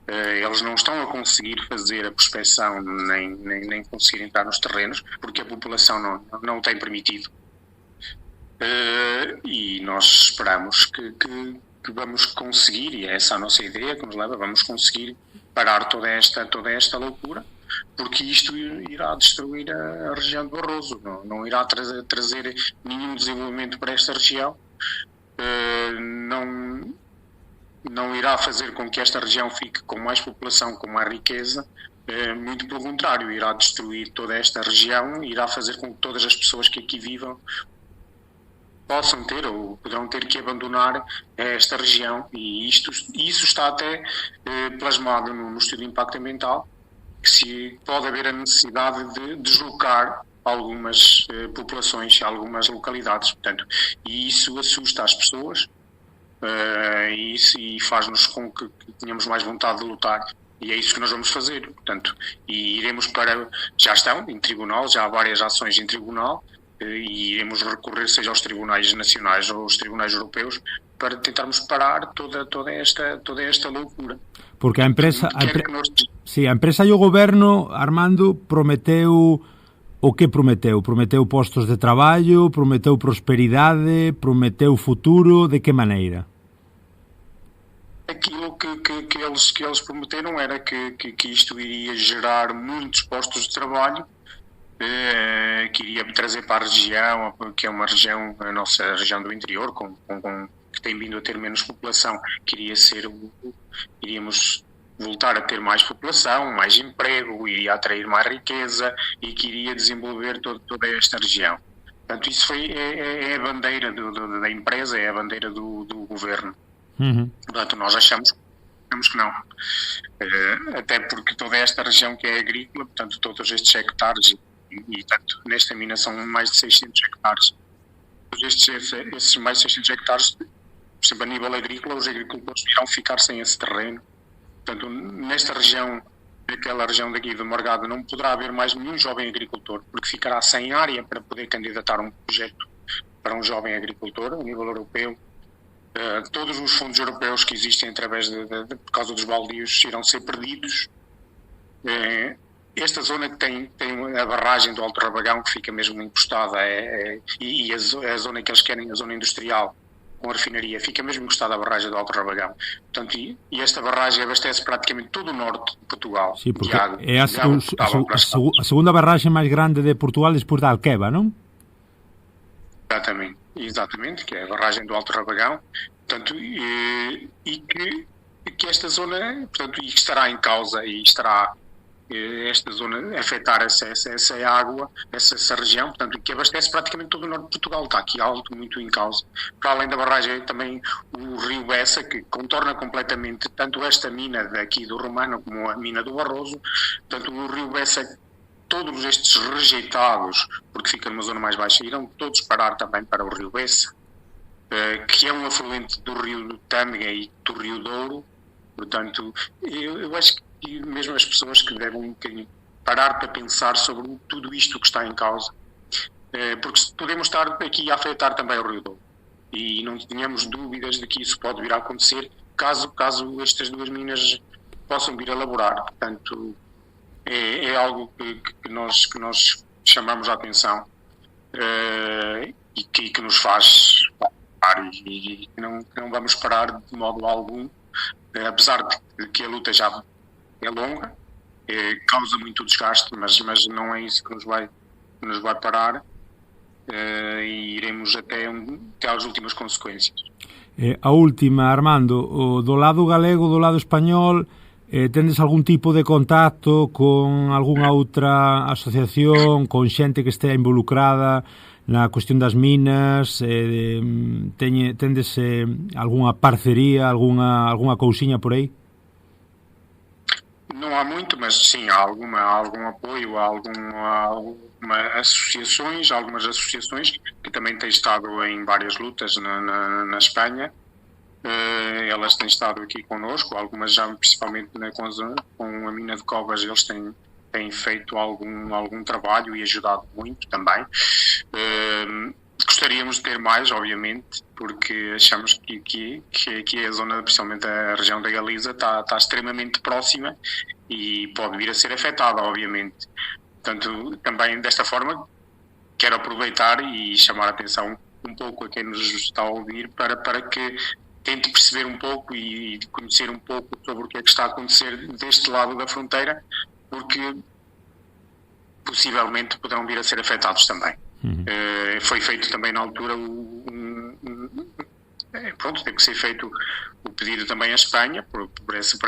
Eles não estão a conseguir fazer a prospecção nem conseguir entrar nos terrenos, porque a população não tem permitido. E nós esperamos que vamos conseguir, e é essa a nossa ideia que nos leva, vamos conseguir parar toda esta loucura, porque isto irá destruir a região de Barroso, não irá trazer nenhum desenvolvimento para esta região, não irá fazer com que esta região fique com mais população, com mais riqueza, muito pelo contrário, irá destruir toda esta região, irá fazer com que todas as pessoas que aqui vivam possam ter ou poderão ter que abandonar esta região, e isso está até plasmado no estudo de impacto ambiental, que se pode haver a necessidade de deslocar algumas populações, algumas localidades, portanto, e isso assusta as pessoas, e faz-nos com que tenhamos mais vontade de lutar, e é isso que nós vamos fazer, portanto, e iremos já estão em tribunal, já há várias ações em tribunal, e iremos recorrer seja aos tribunais nacionais ou aos tribunais europeus para tentarmos parar toda esta loucura. Porque a empresa e o goberno, Armando, prometeu o que prometeu? Prometeu postos de traballo, prometeu prosperidade, prometeu futuro, de que maneira? Aquilo que eles prometeram era que isto iria gerar muitos postos de trabalho, que iria trazer para a região, que é uma região, a nossa região do interior, que tem vindo a ter menos população, iríamos voltar a ter mais população, mais emprego, iria atrair mais riqueza e que iria desenvolver toda esta região. Portanto, isso é a bandeira da empresa, é a bandeira do governo. Uhum. Portanto, nós achamos que não. Até porque toda esta região que é agrícola, portanto, todos estes hectares e tanto nesta mina são mais de 600 hectares. Esses mais de 600 hectares, por exemplo, a nível agrícola, os agricultores irão ficar sem esse terreno. Portanto, nesta região, naquela região daqui de Morgado, não poderá haver mais nenhum jovem agricultor, porque ficará sem área para poder candidatar um projeto para um jovem agricultor a nível europeu. Todos os fundos europeus que existem através por causa dos baldios irão ser perdidos. Esta zona que tem a barragem do Alto Rabagão, que fica mesmo encostada, e a zona que eles querem, a zona industrial, com a refinaria, fica mesmo encostada à barragem do Alto Rabagão. Portanto, e esta barragem abastece praticamente todo o norte de Portugal. Sim, porque é a segunda barragem mais grande de Portugal depois da Alqueva, não? Exatamente, que é a barragem do Alto Rabagão. Portanto, e que esta zona, portanto, e que estará em causa e estará esta zona afetar essa água, essa região, portanto, que abastece praticamente todo o norte de Portugal. Está aqui algo muito em causa. Para além da barragem, também o rio Bessa, que contorna completamente tanto esta mina daqui do Romano como a mina do Barroso. Portanto, o rio Bessa, todos estes rejeitados, porque fica numa zona mais baixa, irão todos parar também para o rio Bessa, que é um afluente do rio do Tâmega e do rio Douro. Portanto, eu acho que mesmo as pessoas que devem um bocadinho parar para pensar sobre tudo isto que está em causa, porque podemos estar aqui a afetar também o rio Douro, e não tenhamos dúvidas de que isso pode vir a acontecer caso estas duas minas possam vir a laborar. Portanto, é algo que nós chamamos a atenção, e que nos faz parar, e não vamos parar de modo algum, apesar de que a luta já é longa, causa muito desgaste, mas não é isso que nos vai parar, e iremos até às últimas consequências. A última, Armando, do lado galego, do lado español, tendes algún tipo de contacto con algunha outra asociación, con xente que estea involucrada na cuestión das minas? Tendes algunha parcería, algunha cousiña por aí? Não há muito, mas sim, há algum apoio, há algumas associações que também têm estado em várias lutas na Espanha. Elas têm estado aqui connosco, algumas já principalmente com a mina de Covas, eles têm feito algum trabalho e ajudado muito também. Gostaríamos de ter mais, obviamente, porque achamos que a zona, principalmente a região da Galiza, está extremamente próxima e pode vir a ser afetada, obviamente. Portanto, também desta forma, quero aproveitar e chamar a atenção um pouco a quem nos está a ouvir para que tente perceber um pouco e conhecer um pouco sobre o que é que está a acontecer deste lado da fronteira, porque possivelmente poderão vir a ser afetados também. Foi feito também na altura tem que ser feito o pedido também à Espanha por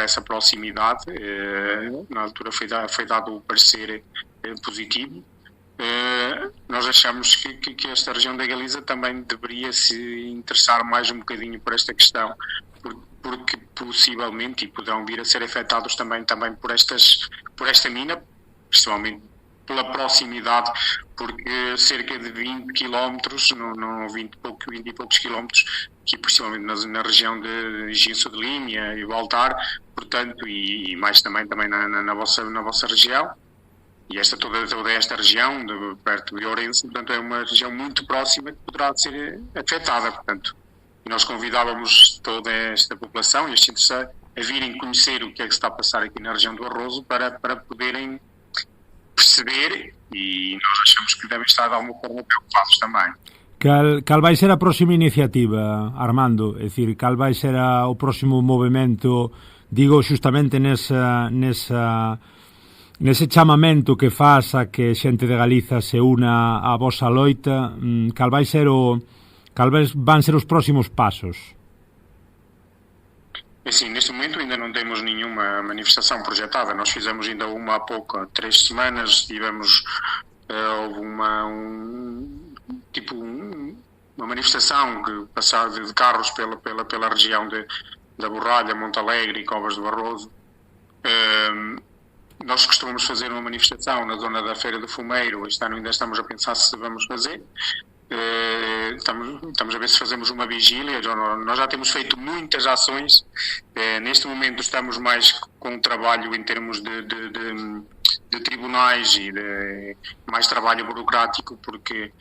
essa proximidade. Na altura foi dado o parecer positivo. Nós achamos que esta região da Galiza também deveria se interessar mais um bocadinho por esta questão, porque possivelmente poderão vir a ser afetados também por esta mina, principalmente pela proximidade, porque cerca de 20 quilómetros, 20 e poucos quilómetros, aqui principalmente na região de Ginso de Límia e Baltar, portanto, e mais também na vossa região, e toda esta região, perto de Ourense, portanto, é uma região muito próxima que poderá ser afetada, portanto, e nós convidávamos toda esta população e estes a virem conhecer o que é que se está a passar aqui na região do Barroso para poderem perceber, e nós achamos que devem estar de alguma forma preocupados também. Cal vai ser a próxima iniciativa, Armando? É dicir, cal vai ser o próximo movimento, digo, xustamente nese chamamento que faz a que xente de Galiza se una á vosa loita? Cal van ser os próximos pasos? Assim, neste momento ainda não temos nenhuma manifestação projetada. Nós fizemos ainda uma há pouco, 3 semanas, houve uma manifestação de passar de carros pela região da Borralha, Montalegre e Covas do Barroso. nós costumamos fazer uma manifestação na zona da Feira do Fumeiro. Este ano ainda estamos a pensar se vamos fazer. Estamos a ver se fazemos uma vigília. Nós já temos feito muitas ações. Neste momento estamos mais com trabalho em termos de tribunais e de mais trabalho burocrático, porque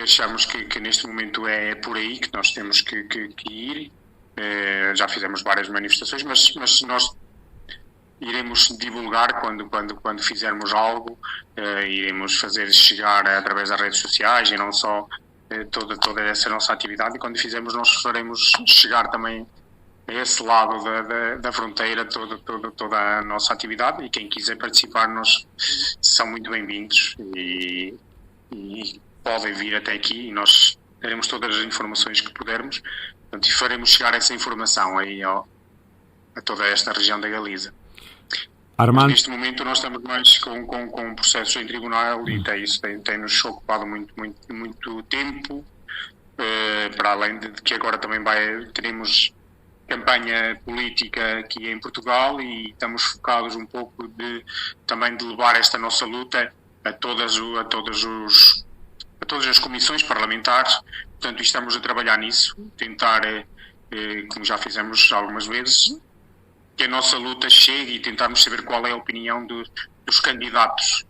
achamos que neste momento é por aí que nós temos que ir. Já fizemos várias manifestações, mas nós iremos divulgar quando fizermos algo, iremos fazer chegar através das redes sociais e não só toda essa nossa atividade, e quando fizermos nós faremos chegar também a esse lado da fronteira toda a nossa atividade, e quem quiser participar nós são muito bem-vindos e podem vir até aqui e nós teremos todas as informações que pudermos, portanto, e faremos chegar essa informação aí a toda esta região da Galiza. Armando... Neste momento nós estamos mais com processos em tribunal e isso tem-nos ocupado muito tempo, para além de que agora também teremos campanha política aqui em Portugal e estamos focados um pouco também de levar esta nossa luta a todas as comissões parlamentares. Portanto, estamos a trabalhar nisso, tentar, como já fizemos algumas vezes, que a nossa luta chegue e tentarmos saber qual é a opinião dos candidatos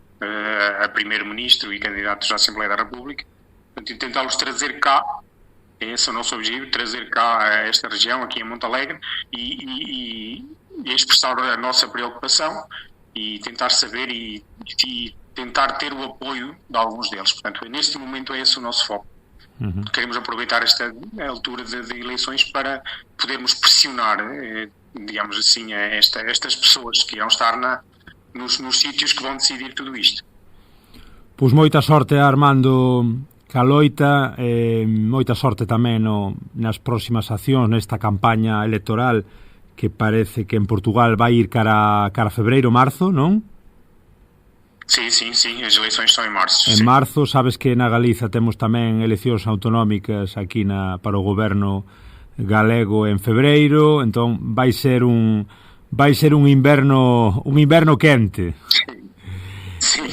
a primeiro-ministro e candidatos à Assembleia da República. Portanto, e tentá-los trazer cá, esse é o nosso objetivo, trazer cá a esta região, aqui em Montalegre, e expressar a nossa preocupação e tentar saber e tentar ter o apoio de alguns deles. Portanto, neste momento é esse o nosso foco. Queremos aproveitar esta altura de eleições para podermos pressionar, digamos assim, estas pessoas que irão estar nos sítios que vão decidir tudo isto. Pois moita sorte a Armando Caloita, moita sorte tamén nas próximas accións nesta campaña electoral que parece que en Portugal vai ir cara febreiro, marzo, non? Sí, as eleições são em março. En marzo, sabes que na Galiza temos tamén eleccións autonómicas aquí para o goberno galego en febreiro, entón vai ser un inverno quente. Sí.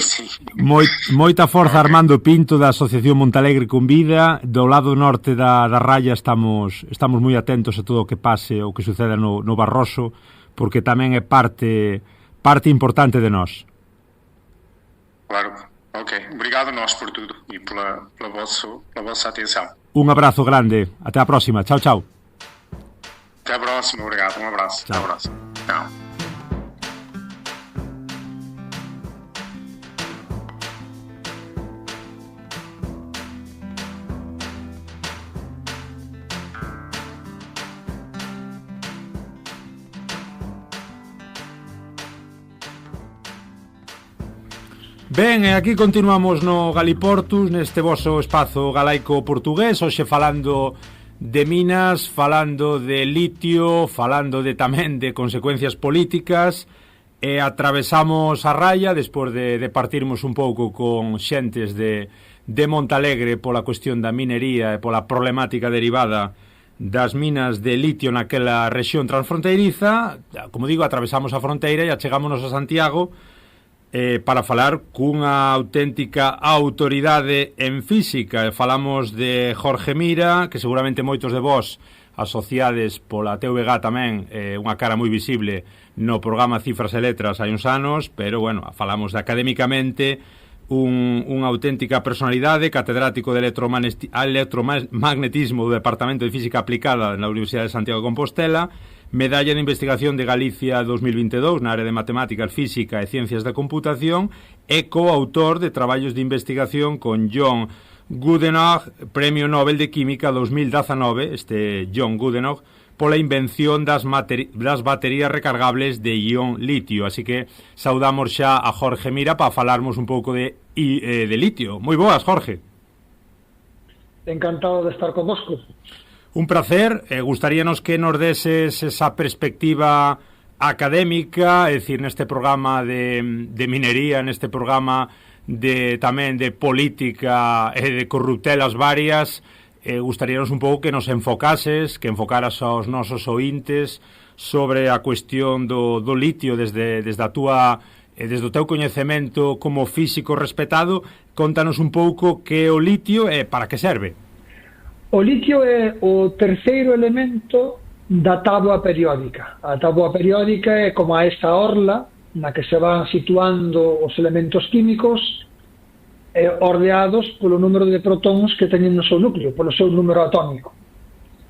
Moita forza, Armando Pinto, da Asociación Montalegre con Vida. Do lado norte da raya estamos moi atentos a todo o que pase, o que suceda no Barroso, porque tamén é parte importante de nós. Claro, ok. Obrigado a nós por tudo e pela vossa atenção. Un abrazo grande. Até a próxima. Chao, chao. Até a próxima. Obrigado. Um abraço. Tchau. Até a próxima. Tchau. Ben, e aquí continuamos no Galiportus, neste voso espazo galaico-portugués, hoxe falando de minas, falando de litio, falando tamén de consecuencias políticas, e atravesamos a raya, despois de partirmos un pouco con xentes de Montalegre pola cuestión da minería e pola problemática derivada das minas de litio naquela rexión transfronteiriza. Como digo, atravesamos a fronteira e achegámonos a Santiago, para falar cunha auténtica autoridade en física. Falamos de Jorge Mira, que seguramente moitos de vós asociades pola TVG tamén, unha cara moi visible no programa Cifras e Letras hai uns anos, pero bueno, falamos de académicamente unha auténtica personalidade, catedrático de electromagnetismo do Departamento de Física Aplicada na Universidade de Santiago de Compostela, Medalla de Investigación de Galicia 2022 na área de Matemáticas, Física e Ciencias da Computación, e coautor de traballos de investigación con John Goodenough, Premio Nobel de Química 2019, este John Goodenough, pola invención das baterías recargables de ion litio. Así que saudamos xa a Jorge Mira para falarmos un pouco de litio. Moi boas, Jorge. Encantado de estar convosco. Un placer. Gustaríanos que nos deses esa perspectiva académica, é dicir, neste programa de minería, neste programa tamén de política e de corruptelas varias. Gustaríanos un pouco que nos enfocaras aos nosos ointes sobre a cuestión do litio desde a túa desde o teu coñecemento como físico respetado, contanos un pouco que é o litio e para que serve. O litio é o terceiro elemento da táboa periódica. A táboa periódica é como a esta orla na que se van situando os elementos químicos ordeados polo número de protóns que teñen no seu núcleo, polo seu número atómico.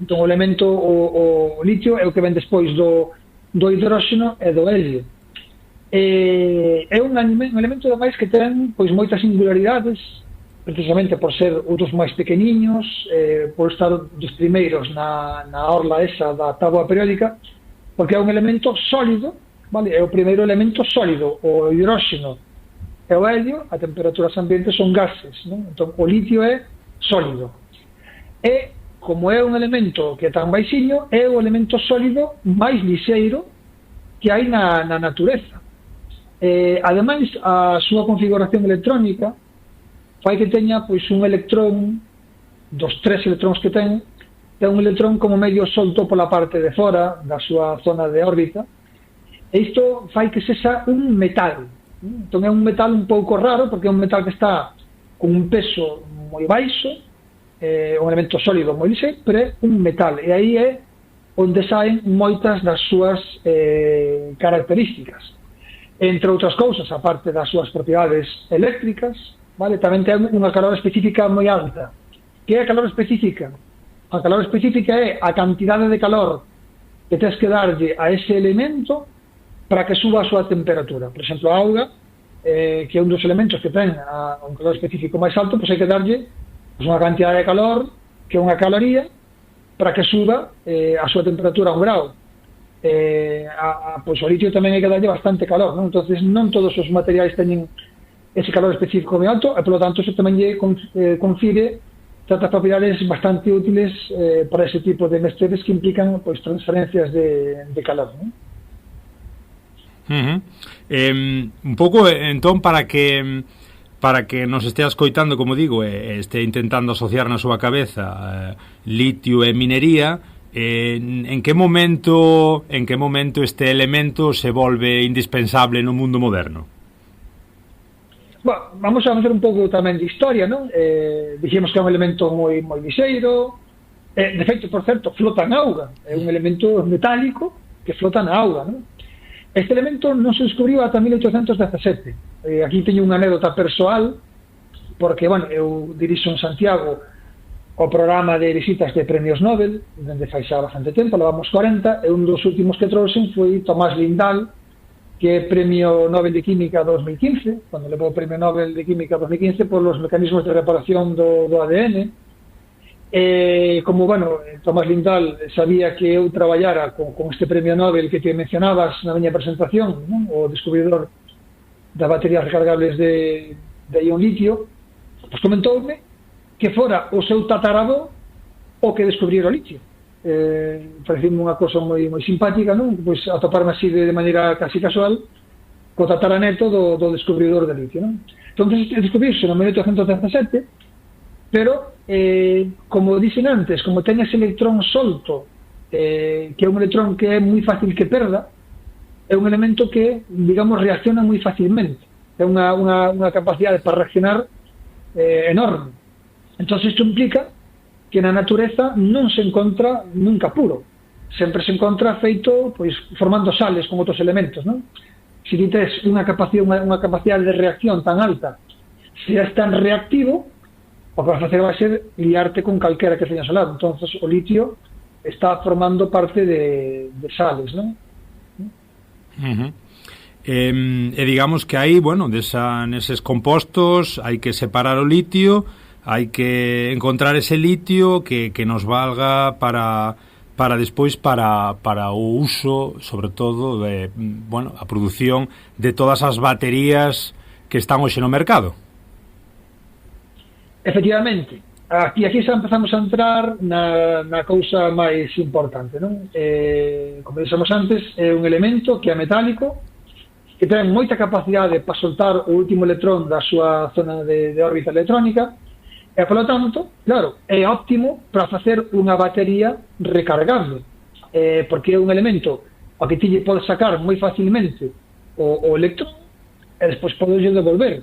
Entón, o elemento, o litio é o que ven despois do hidróxeno e do helio. É un elemento ademais que ten pois moitas singularidades, precisamente por ser un dos máis pequeniños, por estar dos primeiros na orla esa da táboa periódica, porque é un elemento sólido, vale? É o primeiro elemento sólido. O hidróxeno e o helio a temperaturas ambientes son gases, non? Entón, o litio é sólido. E, como é un elemento que é tan baixiño, é o elemento sólido máis lixeiro que hai na natureza. Ademais, a súa configuración electrónica fai que teña pois un electrón, dos 3 electróns que ten un electrón como medio solto pola parte de fora da súa zona de órbita, e isto fai que sexa un metal. Entón é un metal un pouco raro, porque é un metal que está con un peso moi baixo, un elemento sólido moi lixeiro, pero é un metal, e aí é onde saen moitas das súas características. Entre outras cousas, a parte das súas propiedades eléctricas, vale, tamén ten unha calor específica moi alta. Que é a calor específica? A calor específica é a cantidade de calor que tens que darlle a ese elemento para que suba a súa temperatura. Por exemplo, a auga, que é un dos elementos que ten un calor específico máis alto, pois hai que darlle unha cantidade de calor, que é unha caloría, para que suba a súa temperatura a 1 grau. Pois o litio tamén hai que darlle bastante calor, non? Entonces non todos os materiais teñen ese calor específico moi alto, e polo tanto eso tamén lle confire certas propiedades bastante útiles para ese tipo de mezclas que implican pois transferencias de calor, non? Un pouco, entón, para que nos estea escoitando, como digo, este intentando asociar na súa cabeza litio e minería, en que momento este elemento se volve indispensable no mundo moderno? Bueno, vamos a facer un pouco tamén de historia, non? Dixemos que é un elemento moi lixeiro, de feito, por certo, flota na auga, é un elemento metálico que flota na auga, non? Este elemento non se descubriu ata 1817. Aquí teño unha anécdota persoal, porque, bueno, eu dirixo en Santiago o programa de visitas de premios Nobel, dende fai xa bastante tempo, levamos 40, e un dos últimos que trouxen foi Tomás Lindahl, que é Premio Nobel de Química 2015, cando levou o Premio Nobel de Química 2015 por los mecanismos de reparación do ADN. Como, bueno, Tomás Lindahl sabía que eu traballara con este premio Nobel que te mencionabas na miña presentación, non? O descubridor das baterías recargables de ion litio, pois comentoume que fora o seu tataravó o que descubriera o litio. Parecime unha cosa moi simpática, non? Pois atoparme así de maneira casi casual co tataraneto do descubridor de litio, non? Entón, descubriuse no 1817, pero, como dixen antes, como ten ese electrón solto, que é un electrón que é moi fácil que perda, é un elemento que, digamos, reacciona moi facilmente. É unha capacidade para reaccionar enorme. Entón, isto implica que na natureza non se encontra nunca puro. Sempre se encontra feito, pois, formando sales con outros elementos, non? Se ti tes unha capacidade de reacción tan alta, se é tan reactivo, o que vas a facer vai ser liarte con calquera que teñas ao lado. Entón, o litio está formando parte de sales, non? E digamos que aí, bueno, neses compostos hai que separar o litio, hai que encontrar ese litio que nos valga para despois para o uso, sobre todo, bueno, a produción de todas as baterías que están hoxe no mercado. Efectivamente, aquí xa empezamos a entrar na cousa máis importante, non? Como dixemos antes, é un elemento que é metálico, que ten moita capacidade para soltar o último electrón da súa zona de órbita electrónica, e, polo tanto, claro, é óptimo para facer unha batería recargable, porque é un elemento ao que ti lle podes sacar moi facilmente o electrón, e despois poderlle devolver.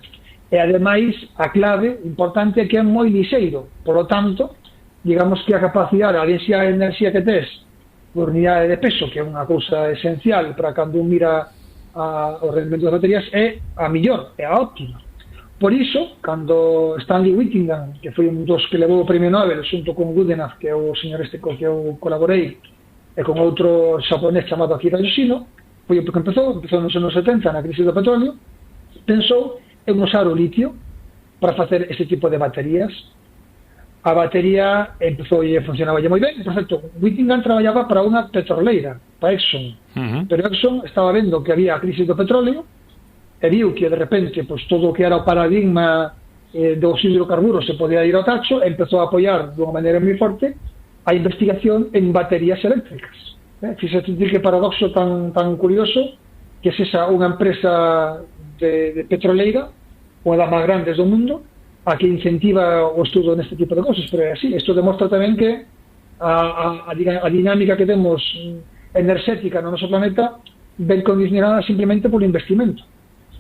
E ademais a clave importante é que é moi lixeiro, por lo tanto, digamos que a capacidade, a densidade de enerxía que tes por unidade de peso, que é unha cousa esencial para cando un mira o rendimento das baterías, é a millor, é a óptima. Por iso, cando Stanley Whittingham, que foi un dos que levou o premio Nobel xunto con Goodenough, que é o señor este co que eu colaborei, e con outro xaponés chamado Akira Yoshino, foi o que empezou nos anos 70, na crise do petróleo, pensou en usar o litio para facer este tipo de baterías. A batería empezou e funcionaba moi ben. Por certo, Whittingham traballaba para unha petroleira, para Exxon, pero Exxon estaba vendo que había a crise do petróleo e viu que de repente pues, todo o que era o paradigma dos hidrocarburos se podía ir ao tacho e empezou a apoiar de unha maneira moi forte a investigación en baterías eléctricas. Fíxate que paradoxo tan curioso que é esa unha empresa de petroleira, unha das máis grandes do mundo, a que incentiva o estudo neste tipo de cosas, pero é así. Isto demostra tamén que a dinámica que temos enerxética no noso planeta ben condicionada simplemente por investimento.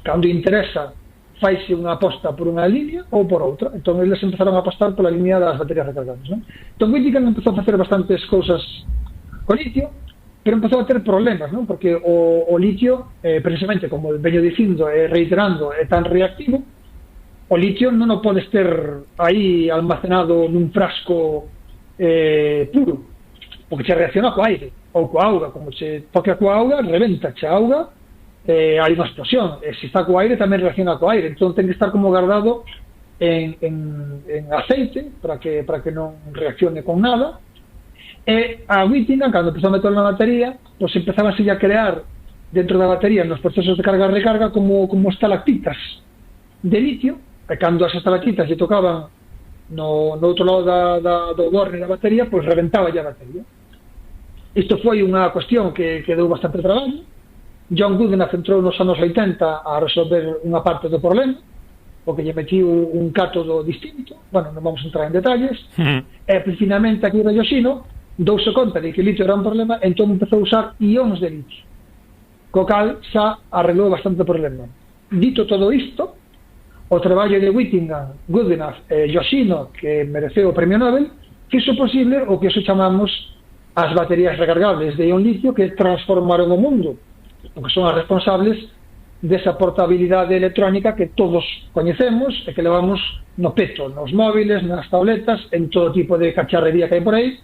Cando interesa, faise unha aposta por unha línea ou por outra. Entón, eles empezaron a apostar pola línea das baterías recargables. Non? Entón, Whittingham empezou a facer bastantes cousas co litio, pero empezou a ter problemas, non? Porque o litio, precisamente, como veño dicindo e reiterando, é tan reactivo. O litio non o podes ter aí almacenado nun frasco puro, porque che reacciona co aire ou coa auga. Como che toca coa auga, reventa che auga, hai unha explosión, e se está co aire tamén reacciona co aire. Entón ten que estar como guardado en aceite para que non reaccione con nada. E a Whittingham, cando empezou a meterlo na batería, pois empezábase a crear dentro da batería nos procesos de carga e recarga como estalactitas de litio, e cando as estalactitas lle tocaban no outro lado do borne da batería, pois reventaba a batería. Isto foi unha cuestión que deu bastante traballo. John Goodenough entrou nos anos 80 a resolver unha parte do problema, porque lle metiu un cátodo distinto. Bueno, non vamos a entrar en detalles. E finalmente Akira Yoshino douse conta de que o litio era un problema, entón empezou a usar ións de litio, co cal xa arreglou bastante o problema. Dito todo isto, o traballo de Whittingham, Goodenough e Yoshino, que mereceu o premio Nobel, fixo posible o que chamamos as baterías recargables de ión litio, que transformaron o mundo, porque son as responsables desa portabilidade electrónica que todos coñecemos e que levamos no peto, nos móviles, nas tabletas, en todo tipo de cacharrería que hai por aí.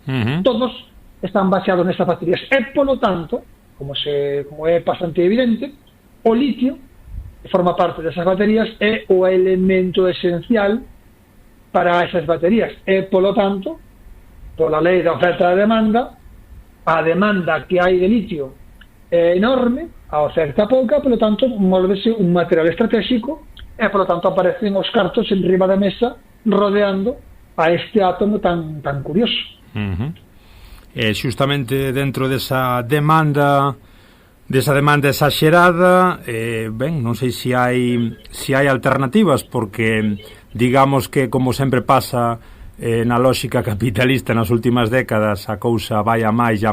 Todos están baseados nestas baterías. E, polo tanto, como é bastante evidente, o litio forma parte desas baterías, é o elemento esencial para esas baterías. E, polo tanto, pola lei da oferta e da demanda, a demanda que hai de litio é enorme, a oferta pouca, polo tanto, mólvese un material estratégico e, polo tanto, aparecen os cartos en riba da mesa rodeando a este átomo tan curioso. Xustamente dentro desa demanda exagerada, ben, non sei se hai alternativas, porque digamos que, como sempre pasa na lógica capitalista nas últimas décadas, a cousa vai a máis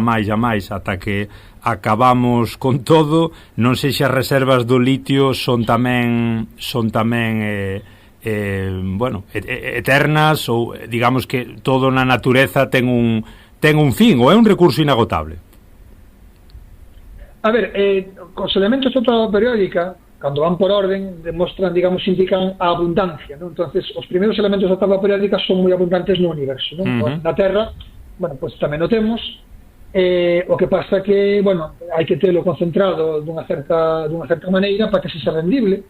ata que acabamos con todo. Non sei se as reservas do litio son tamén eternas, ou digamos que todo na natureza ten un fin, ou é un recurso inagotable. A ver, os elementos da tabla periódica, cando van por orden, demostran, digamos, indican a abundancia, non? Entonces, os primeiros elementos da tabla periódica son moi abundantes no universo, non? Na Terra, bueno, pois tamén o temos. O que pasa que, bueno, hai que telo concentrado dunha certa maneira para que se sexa rendible.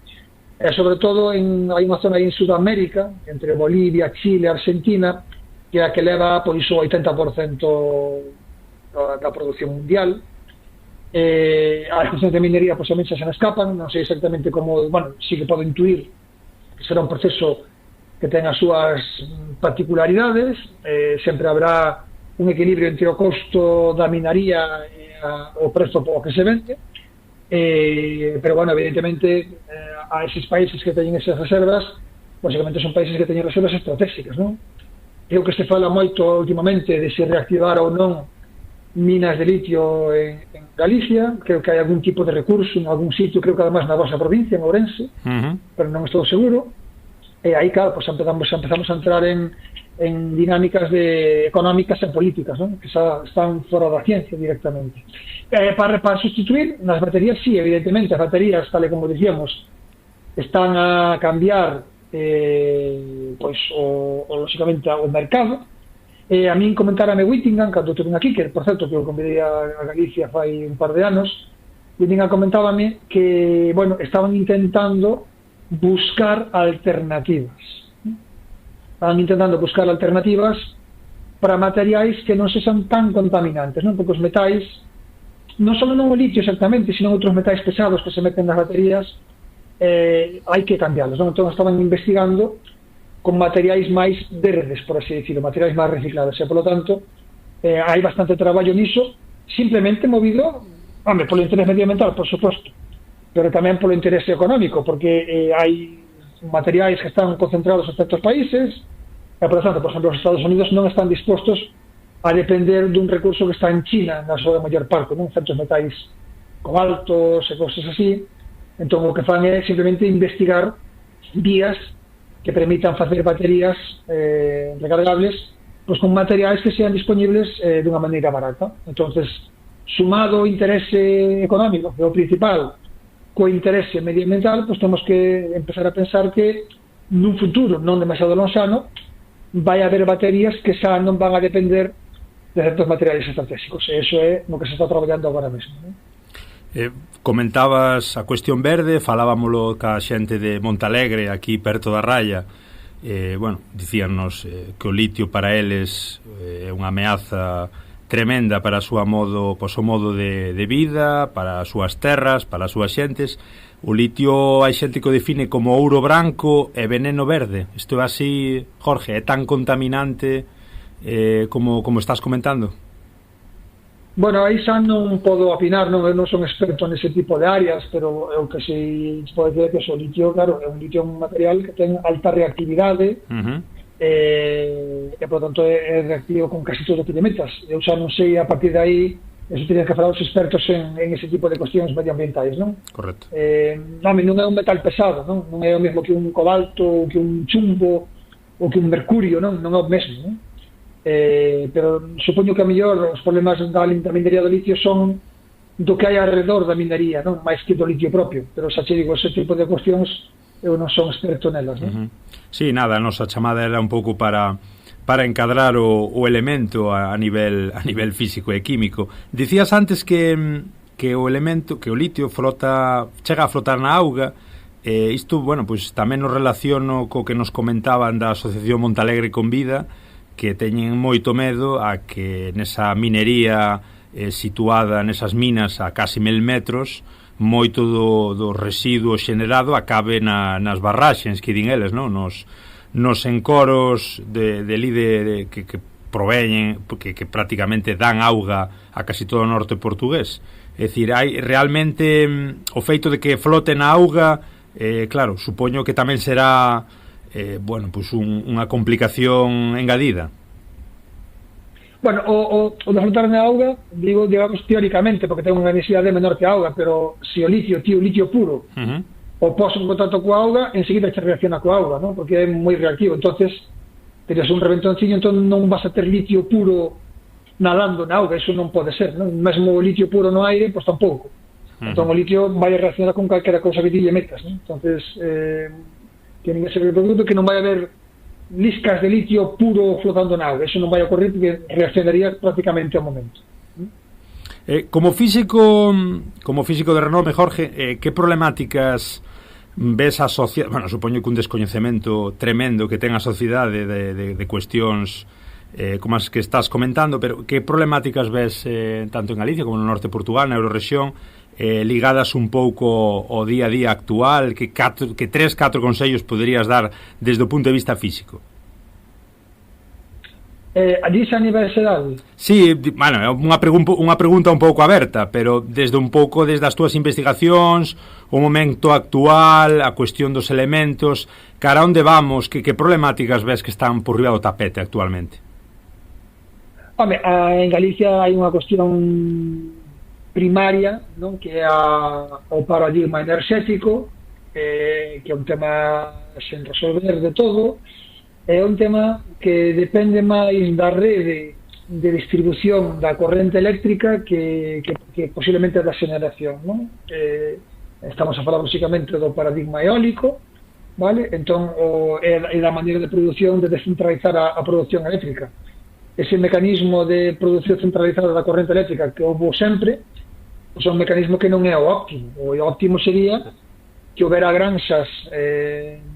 Sobre todo, hai unha zona aí en Sudamérica, entre Bolivia, Chile, Argentina, que é a que leva, pois, o 80% da produción mundial. As cuestións de minería posiblemente xa se escapan, non sei exactamente como, bueno, sí que podo intuir que será un proceso que ten as súas particularidades. Sempre habrá un equilibrio entre o costo da minería e o prezo ao que se vende, pero bueno, evidentemente a eses países que teñen esas reservas, basicamente son países que teñen reservas estratégicas, non? É o que se fala moito últimamente de se reactivar ou non minas de litio en Galicia, creo que hai algún tipo de recurso en algún sitio, creo que además na vosa provincia, en Ourense, pero non estou seguro. E aí, claro, pues empezamos a entrar en dinámicas económicas e políticas, ¿no? Que están fora da ciencia directamente. Para sustituir, nas baterías, sí, evidentemente, as baterías, tal e como dicíamos, están a cambiar lógicamente o mercado. A min comentárame Whittingham, cando tuve aquí, que por certo que eu convidei a Galicia fai un par de anos, Whittingham comentábame que, bueno, estaban intentando buscar alternativas. Estaban intentando buscar alternativas para materiais que non sexan tan contaminantes, non? Porque os metais, non só non o litio exactamente, sino outros metais pesados que se meten nas baterías, hai que cambiarlos, non? Entón estaban investigando con materiais máis verdes, por así decirlo, materiais máis reciclados, e polo tanto hai bastante traballo niso, simplemente movido, polo interés medioambiental, por suposto, pero tamén polo interés económico, porque hai materiais que están concentrados en certos países, e por tanto, por exemplo, os Estados Unidos non están dispostos a depender dun recurso que está en China na súa maior parte, non? Certos metais cobaltos e cosas así. Entón o que fan é simplemente investigar vías que permitan facer baterías recargables pois con materiais que sean disponibles dunha maneira barata. Entonces, sumado o interese económico, que é o principal, co interese medioambiental, pois temos que empezar a pensar que nun futuro non demasiado lonxano vai haber baterías que xa non van a depender de certos materiais estratégicos, e iso é no que se está traballando agora mesmo, non? Comentabas a cuestión verde, falábamolo ca xente de Montalegre, aquí perto da Raya. Bueno, dicíannos que o litio para eles é unha ameaza tremenda para a súa modo, o modo de vida, para as súas terras, para as súas xentes. O litio hai xente que o define como ouro branco e veneno verde. Isto é así, Jorge, é tan contaminante como estás comentando? Bueno, aí xa non podo opinar, non son experto nese tipo de áreas, pero o que se pode dizer que o litio, claro, é un material que ten alta reactividade, e por tanto é reactivo con casi todo o que te metas. Eu xa non sei, a partir de aí, eso tenían que falar os expertos en ese tipo de cuestións medioambientais, non? Correcto. Non é un metal pesado, non é o mesmo que un cobalto, que un chumbo, ou que un mercurio, non é o mesmo, non? Pero supoño que a mellor os problemas da minería do litio son do que hai alrededor da minería, non máis que do litio propio, pero xa che digo, ese tipo de cuestións eu non son experto nelas, non? Sí, nada, a nosa chamada era un pouco para encadrar o elemento a nivel físico e químico. Dicías antes que o elemento, que o litio chega a flotar na auga. Isto, bueno, pois tamén nos relaciono co que nos comentaban da Asociación Montalegre con Vida, que teñen moito medo a que nesa minería situada nesas minas a casi 1000 metros, moito do residuo xenerado acabe nas barraxens que din eles, non? Nos encoros que proveñen, que prácticamente dan auga a casi todo o norte portugués. É dicir, hai realmente o feito de que flote na auga, claro, supoño que tamén será pues unha complicación engadida. Bueno, o de flotar na auga, digamos teóricamente, porque ten unha densidade menor que a auga, pero se o litio puro, o pos en contacto coa auga, enseguida se reacciona coa auga, ¿no? Porque é moi reactivo. Entonces terías un reventoncillo, entón non vas a ter litio puro nadando na auga, eso non pode ser, ¿no? Mesmo o litio puro no aire, pois tampouco. Entón o litio vai a reaccionar con calquera cousa que ti lle metas, ¿no? Entonces tienen que ser el producto que non vai haber liscas de litio puro flotando na auga, eso non vai a ocorrer porque reaccionaría prácticamente ao momento. Como físico de renome, Jorge, que problemáticas ves asociadas? Bueno, supoño que un descoñecemento tremendo que ten a sociedade de cuestións como as que estás comentando, pero que problemáticas ves tanto en Galicia como no norte de Portugal, na Eurorrexión, ligadas un pouco ao día a día actual, que 3-4 consellos poderías dar desde o punto de vista físico? Allí a nivel xeral? Sí, bueno, é unha pregunta un pouco aberta, pero desde as túas investigacións, o momento actual, a cuestión dos elementos, cara onde vamos, que problemáticas ves que están por riba do tapete actualmente? Home, en Galicia hai unha cuestión primaria, non, que é o paradigma enerxético, que é un tema sen resolver de todo, é un tema que depende máis da rede de distribución da corrente eléctrica que posiblemente da xeneración, non? Estamos a falar basicamente do paradigma eólico, vale? Entón, é da maneira de produción de descentralizar a produción eléctrica. Ese mecanismo de produción centralizada da corrente eléctrica que houve sempre, pois é un mecanismo que non é o óptimo. O óptimo sería que houbera granxas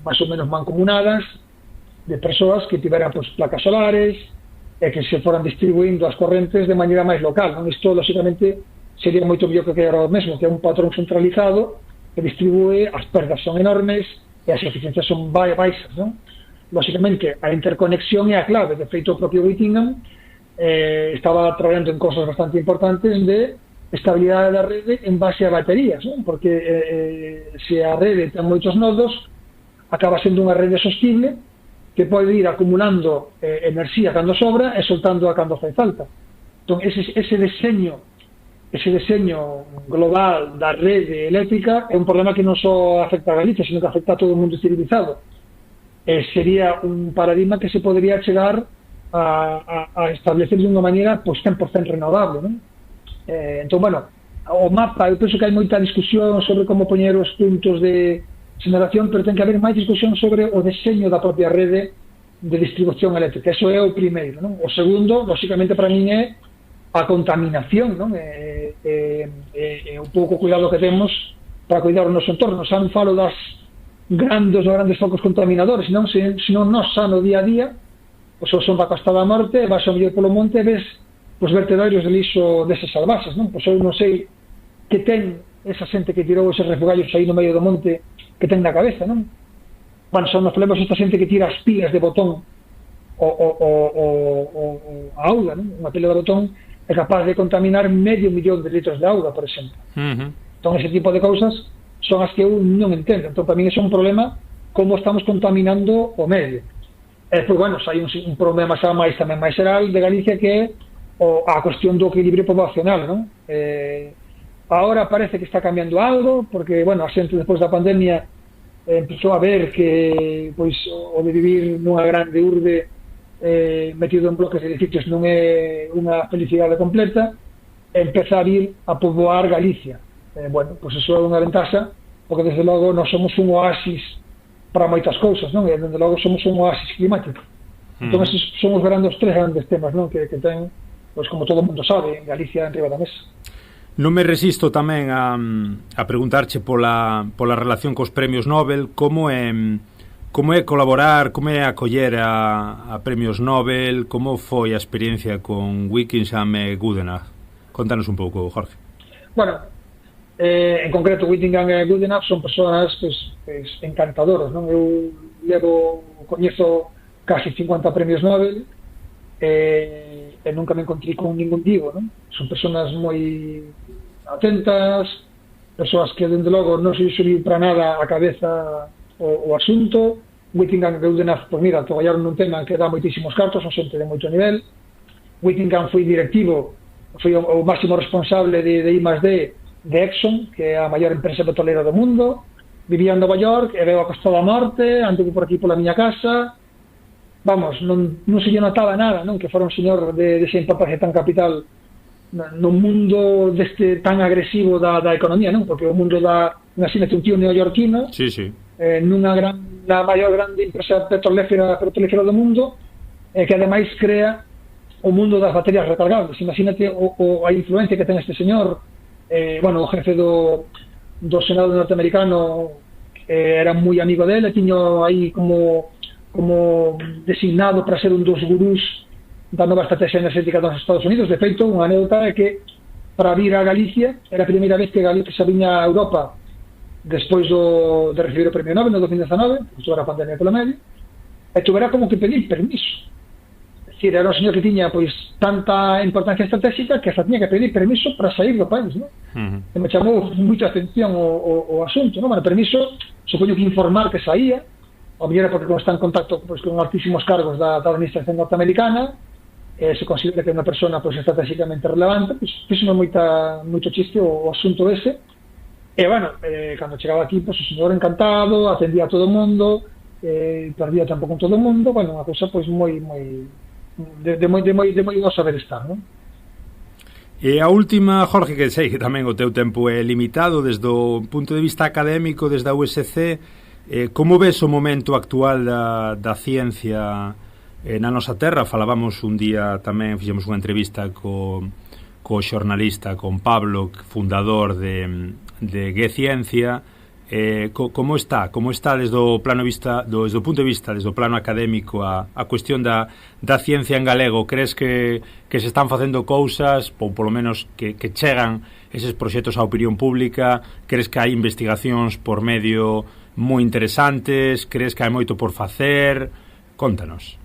máis ou menos mancomunadas de persoas que tiveran pois, placas solares e que se foran distribuindo as correntes de maneira máis local. Non? Isto, lógicamente, sería moito mellor que era o mesmo, que é un patrón centralizado que distribúe, as perdas son enormes e as eficiencias son baixas, non? Lógicamente, a interconexión é a clave. De feito, o propio Whittingham estaba traballando en cosas bastante importantes de estabilidade da rede en base a baterías, non? Porque se a rede ten moitos nodos, acaba sendo unha rede sostible que pode ir acumulando enerxía cando sobra e soltando a cando fai falta. Entón, ese deseño global da rede eléctrica é un problema que non só afecta a Galicia, sino que afecta a todo o mundo civilizado. Sería un paradigma que se podría chegar a establecer de unha maneira pois 100% renovable, non? Entón, bueno, o mapa, eu penso que hai moita discusión sobre como poñer os puntos de xeneración, pero ten que haber máis discusión sobre o deseño da propia rede de distribución eléctrica. Eso é o primeiro, non? O segundo, lógicamente, para min é a contaminación, non? O pouco cuidado que temos para cuidar o noso entorno. Xa non falo das grandes focos contaminadores, senón nós xa no día a día, pois son da Costa da Morte, vas ao mellor polo monte e ves os vertedorios de lixo deses salvaxes, non? Pois eu non sei que ten esa xente que tirou eses refugallos aí no medio do monte que ten na cabeza, non? Bueno, son nos problemas esta xente que tira as pilas de botón a auga, non? Unha pila de botón é capaz de contaminar 500 millón de litros de auga, por exemplo. Entón, ese tipo de cousas son as que eu non entendo. Entón, para mí, é un problema como estamos contaminando o medio. Pois, bueno, hai un problema xa máis tamén máis xeral de Galicia que é a cuestión do equilibrio poblacional, non? Ahora parece que está cambiando algo, porque, bueno, a xente despois da pandemia empezou a ver que, pois, o de vivir nunha grande urbe metido en bloques de edificios non é unha felicidade completa, empeza a vir a poboar Galicia. Bueno, pois eso é unha ventaxa, porque desde logo nós somos un oasis para moitas cousas, non? E desde logo somos un oasis climático. Entón, esos son os tres grandes temas, non? Que ten, pois como todo o mundo sabe, en Galicia enriba da mesa. Non me resisto tamén a preguntarche pola relación cos premios Nobel, como é colaborar, como é acoller a premios Nobel, como foi a experiencia con Whittingham e Goodenough. Contanos un pouco, Jorge. Bueno, en concreto Whittingham e Goodenough son persoas pues, encantadoras, non? Eu coñezo casi 50 premios Nobel e nunca me encontrei con ningún digo, non? Son persoas moi atentas, persoas que dende logo non se subiu para nada a cabeza o asunto. Whittingham e Goodenough, pues mira, traballaron nun tema que dá moitísimos cartos, son xente de moito nivel. Whittingham foi directivo, foi o máximo responsable de I+D de Exxon, que é a maior empresa petrolera do mundo. Vivía en Nova York e veo a Costa da Morte, anduve por aquí pola miña casa. Vamos, non se lle notaba nada, non? Que fora un señor de esa importancia tan capital no mundo deste tan agresivo da economía, non? Porque o mundo imagínate un tío neoyorquino, sí. na maior grande empresa petrolífera do mundo, que ademais crea o mundo das baterías recargables. Imagínate a influencia que ten este señor. O jefe do Senado norteamericano era moi amigo dele, tiño aí como designado para ser un dos gurús da nova estrategia energética dos Estados Unidos. De feito, unha anécdota é que para vir a Galicia, era a primeira vez que Galicia se viña a Europa despois de recibir o premio Nobel no 2019, que era a pandemia polo medio, e tuvera como que pedir permiso. É dicir, era un señor que tiña pois tanta importancia estratégica que hasta tiña que pedir permiso para sair do país, non? E me chamou moita atención o asunto, non? Bueno, permiso, supoño que informar que saía, ou mellor porque como está en contacto pois, con altísimos cargos da administración norteamericana, se considera que é unha persona pois, estratégicamente relevante, pois, fixo moito chiste o asunto ese. E, bueno, cando chegaba aquí, pois, o señor encantado, atendía a todo o mundo, perdía tempo con todo o mundo, bueno, unha cousa, pois, de moi bo saber estar, non? E a última, Jorge, que sei que tamén o teu tempo é limitado desde o punto de vista académico, desde a USC, como ves o momento actual da ciencia na nosa terra? Falábamos un día tamén, fixemos unha entrevista co xornalista, con Pablo, fundador de G-Ciencia. Como está desde o plano vista, desde o punto de vista, desde o plano académico a cuestión da ciencia en galego? Crees que se están facendo cousas, ou polo menos que chegan eses proxectos á opinión pública? Crees que hai investigacións por medio moi interesantes? Crees que hai moito por facer? Contanos.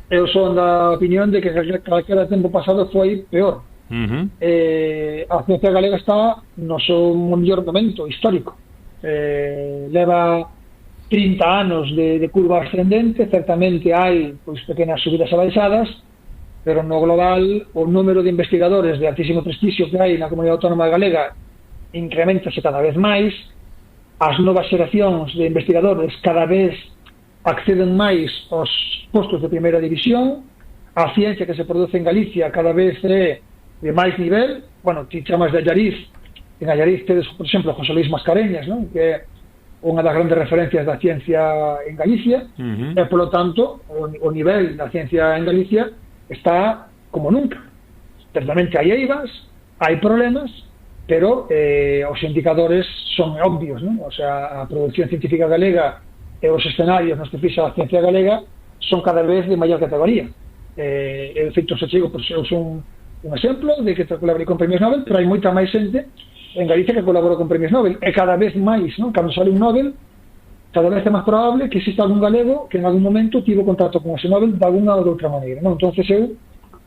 Eu son da opinión de que calquera tempo pasado foi peor. A ciencia galega está no seu mellor momento histórico, leva 30 anos de curva ascendente. Certamente hai pois, pequenas subidas e baixadas, pero no global o número de investigadores de altísimo prestixio que hai na comunidade autónoma galega incrementase cada vez máis. As novas xeracións de investigadores cada vez acceden máis aos postos de primeira división. A ciencia que se produce en Galicia cada vez é de máis nivel. Bueno, ti chamas de Allariz, en Allariz tedes, por exemplo, José Luis Mascareñas, non? Que é unha das grandes referencias da ciencia en Galicia, e, polo tanto, o nivel da ciencia en Galicia está como nunca. Certamente hai eivas, hai problemas, pero os indicadores son obvios, non? O sea, a produción científica galega e os escenarios nos que fixa a ciencia galega son cada vez de maior categoría. De feito, se chego, pois, eu son un exemplo de que colaborei con premios Nobel, pero hai moita máis xente en Galicia que colaborou con premios Nobel, e cada vez máis, non? Cando sale un Nobel, cada vez é máis probable que exista algún galego que en algún momento tivo contacto con ese Nobel de alguna ou de outra maneira, non? Entonces eu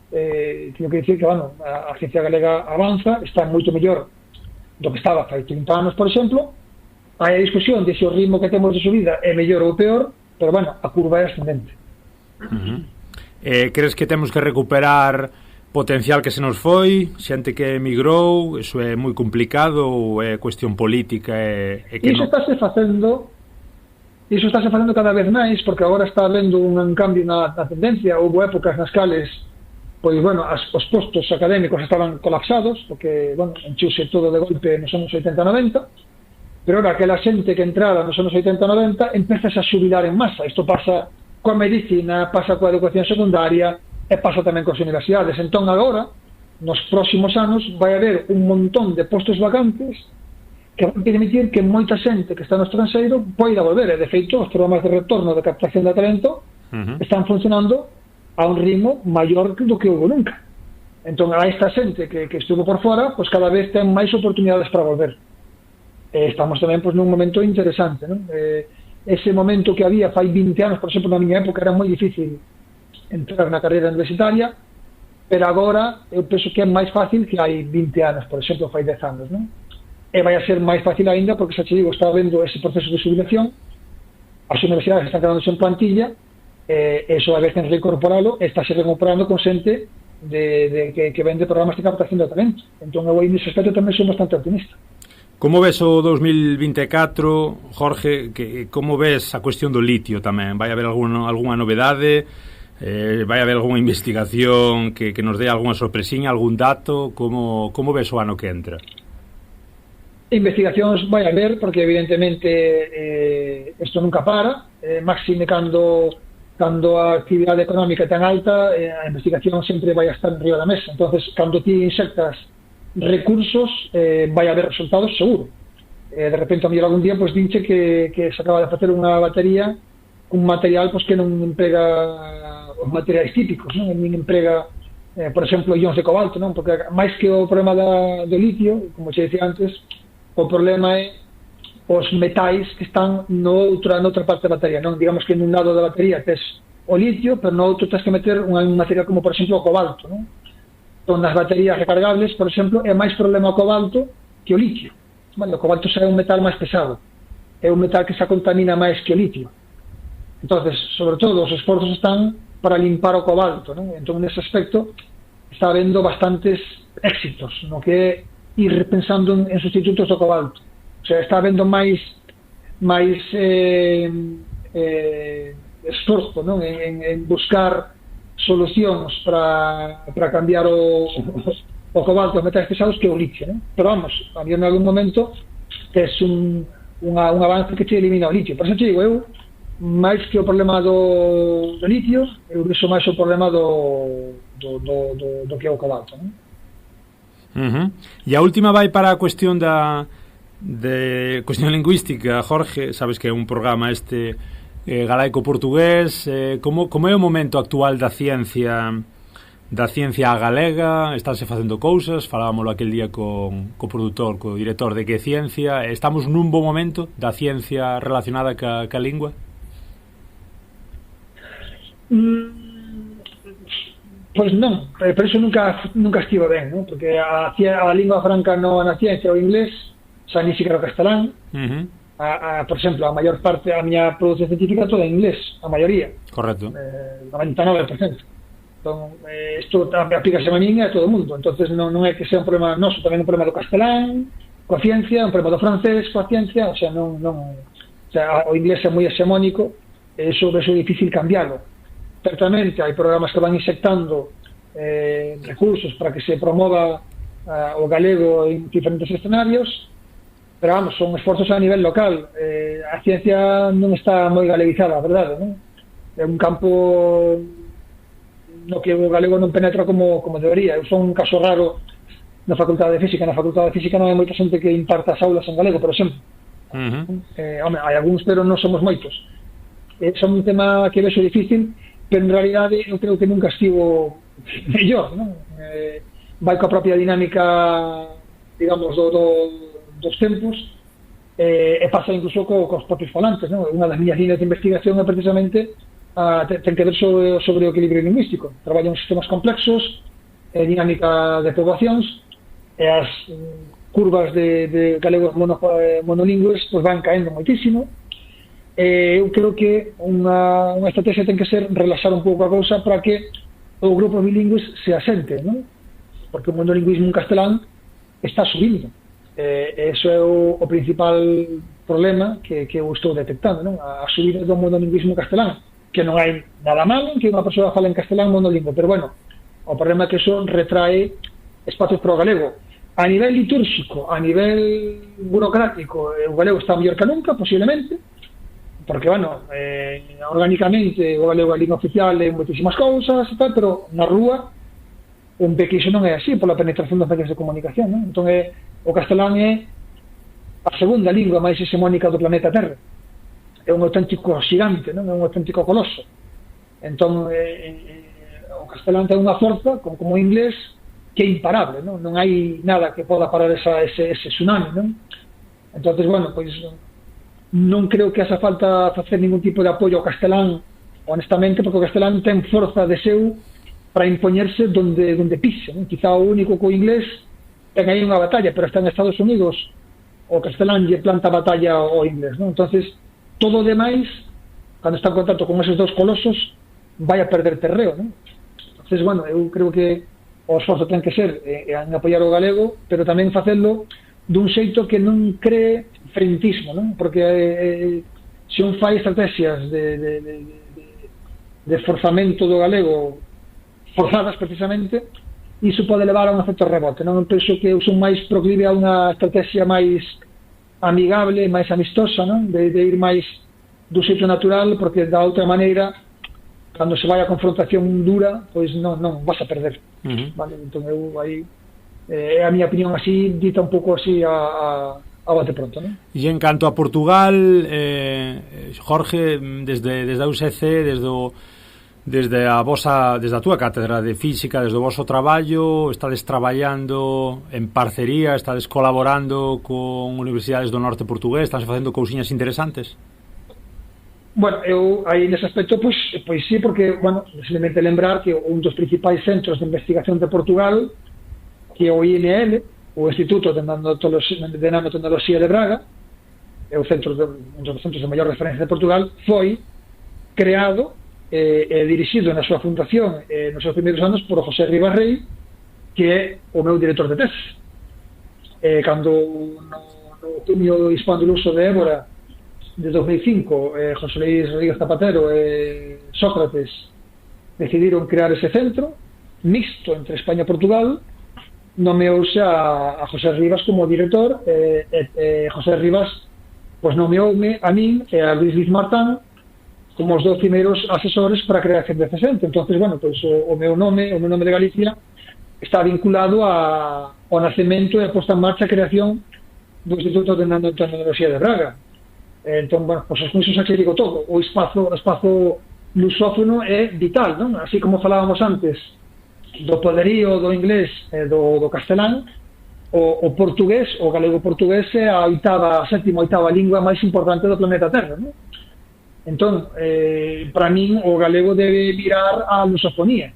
teño que dicir que, bueno, a ciencia galega avanza, está moito mellor do que estaba fai 30 anos, por exemplo. Hai a discusión de se o ritmo que temos de subida é mellor ou peor, pero, bueno, a curva é ascendente. Crees que temos que recuperar potencial que se nos foi, xente que emigrou? Iso é moi complicado ou é cuestión política? Iso estáse facendo cada vez máis, porque agora está habendo un cambio na tendencia. Houve épocas nas cales pois, bueno, os postos académicos estaban colapsados, porque, bueno, enchiuse todo de golpe nos anos 80-90, pero ahora aquela xente que entrara nos anos 80-90 empezase a xubilar en masa. Isto pasa coa medicina, pasa coa educación secundaria, e pasa tamén coas universidades. Entón, agora, nos próximos anos, vai haber un montón de postos vacantes que van permitir que moita xente que está no estranxeiro poida volver. E, de feito, os programas de retorno de captación de talento están funcionando a un ritmo maior do que houve nunca. Entón, a esta xente que estuvo por fora, pois cada vez ten máis oportunidades para volver. Estamos tamén pois, nun momento interesante, non? Ese momento que había fai 20 anos, por exemplo, na miña época era moi difícil entrar na carreira universitaria, pero agora eu penso que é máis fácil que hai 20 anos, por exemplo, fai 10 anos, non? E vai a ser máis fácil ainda porque, xa te digo, está habendo ese proceso de jubilación, as universidades están quedándose en plantilla, e iso a vez ten que incorporalo, e está se recuperando con xente que vende programas de captación de talento. Entón, eu aí nese aspecto tamén sou bastante optimista. Como ves o 2024, Jorge? Como ves a cuestión do litio tamén? Vai haber algunha novedade? Vai haber algunha investigación que nos dé algunha sorpresiña, algún dato? Como ves o ano que entra? Investigacións vai haber, porque evidentemente isto nunca para, máxime cando a actividade económica é tan alta, a investigación sempre vai a estar en riba da mesa. Entonces, cando ti insertas recursos, vai haber resultados seguro. De repente, a mellor algún día, pois dinche que se acaba de facer unha batería un material pois, que non emprega os materiais típicos, non? Non emprega, por exemplo, ións de cobalto, non? Porque máis que o problema do litio, como xe dicía antes, o problema é os metais que están noutra parte da batería, non? Digamos que nun lado da batería tes o litio, pero no outro tens que meter un material como, por exemplo, o cobalto, non? Entón, nas baterías recargables, por exemplo, é máis problema o cobalto que o litio. Bueno, o cobalto xa é un metal máis pesado, é un metal que xa contamina máis que o litio. Entonces, sobre todo, os esforzos están para limpar o cobalto, non? Entón, nese aspecto, está habendo bastantes éxitos, no que é ir pensando en sustitutos do cobalto. O sea, está habendo máis esforzo, non? En buscar solucións para cambiar o cobalto aos metais pesados que o licio, non? Pero vamos, había en algún momento que é un avance que te elimina o litio. Por eso te digo, eu máis que o problema do litio, eu vexo máis o problema do que é o cobalto, non? E a última vai para a cuestión cuestión lingüística, Jorge. Sabes que é un programa galaico-portugués. Como é o momento actual da ciencia galega? Estánse facendo cousas, falábamoslo aquel día co produtor, co director de Que Ciencia. Estamos nun bo momento da ciencia relacionada ca lingua? Pois non, pero iso nunca estivo ben, non? Porque a lingua franca na ciencia o inglés, xa ni siquiera o castelán. Por exemplo, a maior parte da miña produción científica toda en inglés, a maioría. Correcto. 99%. Entón, isto aplícase a min e a todo o mundo. Entonces non é que sea un problema noso, tamén un problema do castelán coa ciencia, un problema do francés coa ciencia. O sea, o inglés é moi hexemónico e iso é difícil cambiarlo. Certamente hai programas que van insertando recursos para que se promova o galego en diferentes escenarios, pero vamos, son esforzos a nivel local. A ciencia non está moi galeguizada, a verdade, non? É un campo no que o galego non penetra como debería. Eu son un caso raro na Facultade de Física. Na Facultade de Física non hai moita xente que imparta as aulas en galego, por exemplo. Hai algúns, pero non somos moitos. Son un tema que vexo difícil, pero en realidade eu creo que nunca estivo mellor, non? Vai coa propia dinámica, digamos, dos tempos, e pasa incluso cos propios falantes, non? Unha das miñas líneas de investigación é precisamente ten que ver sobre o equilibrio lingüístico. Traballo en sistemas complexos, dinámica de poboacións, e as curvas de galegos monolingües pues van caendo moitísimo. Eu creo que unha estrategia ten que ser relaxar un pouco a cousa para que o grupo bilingües se asente, non? Porque o monolingüismo en castelán está subindo. Eso é o principal problema que eu estou detectando, non? A subida do monolingüismo castelán, que non hai nada malo en que unha persoa fale en castelán monolingüe, pero bueno, o problema é que eso retrae espacios para o galego. A nivel litúrxico, a nivel burocrático, o galego está mellor que nunca, posiblemente, porque, bueno, orgánicamente o galego é a lingua oficial en moitísimas cousas e tal, pero na rúa un ve que iso non é así pola penetración dos medios de comunicación, non? Entón, o castelán é a segunda lingua máis hexemónica do planeta Terra. É un auténtico xigante, non? É un auténtico coloso. Entón, o castelán ten unha forza, como o inglés, que é imparable, non? Non hai nada que poda parar ese tsunami, non? Entón, bueno, pois non creo que haxa falta facer ningún tipo de apoio ao castelán, honestamente, porque o castelán ten forza de seu para impoñerse donde pise, non? Quizá o único co inglés ten aí unha batalla, pero está en Estados Unidos, o castelán lle planta batalla ao inglés, non? Entonces, todo o demais, cando está en contacto con esos dos colosos, vai a perder terreo, non? Entonces, bueno, eu creo que o esforzo ten que ser en apoiar o galego, pero tamén facelo dun xeito que non cree frentismo, non? Porque se un fai estrategias de forzamento do galego forzadas precisamente, iso pode levar a un efecto rebote, non? Eu penso que eu son máis proclive a unha estrategia máis amigable, máis amistosa, non? De ir máis do xeito natural, porque da outra maneira, cando se vai a confrontación dura, pois non vas a perder. Vale? Entón eu aí é a miña opinión así, dita un pouco así a bote pronto, non? E en canto a Portugal, Jorge, desde a UCC, desde a túa cátedra de física, desde o voso traballo, estades traballando en parcería, estades colaborando con universidades do norte portugués, estás facendo cousiñas interesantes? Bueno, eu aí nese aspecto, pois sí, porque, bueno, simplemente lembrar que un dos principais centros de investigación de Portugal, que é o INL, o Instituto de Nanotecnoloxía de Braga, é un dos centros de maior referencia de Portugal, foi creado dirixido na súa fundación nos seus primeiros anos por José Rivas Rey, que é o meu director de tesis. Cando no Cumio Hispano-Luso de Évora de 2005, José Luis Rodríguez Zapatero e Sócrates decidiron crear ese centro mixto entre España e Portugal, nomeouse a José Rivas como director, José Rivas pois nomeoume a min e a Luis Martán como os 2 primeiros asesores para a creación desse centro. Entonces, bueno, pois o meu nome de Galicia está vinculado ao nacemento e a posta en marcha a creación do Instituto de Nanotecnoloxía de Braga. Entón, bueno, pois con iso xa che digo todo. O espazo lusófono é vital, non? Así como falábamos antes do poderío do inglés e do castelán, o portugués, o galego-portugués é a sétima, oitava lingua máis importante do planeta Terra, non? Entón, para min, o galego debe virar á lusofonía.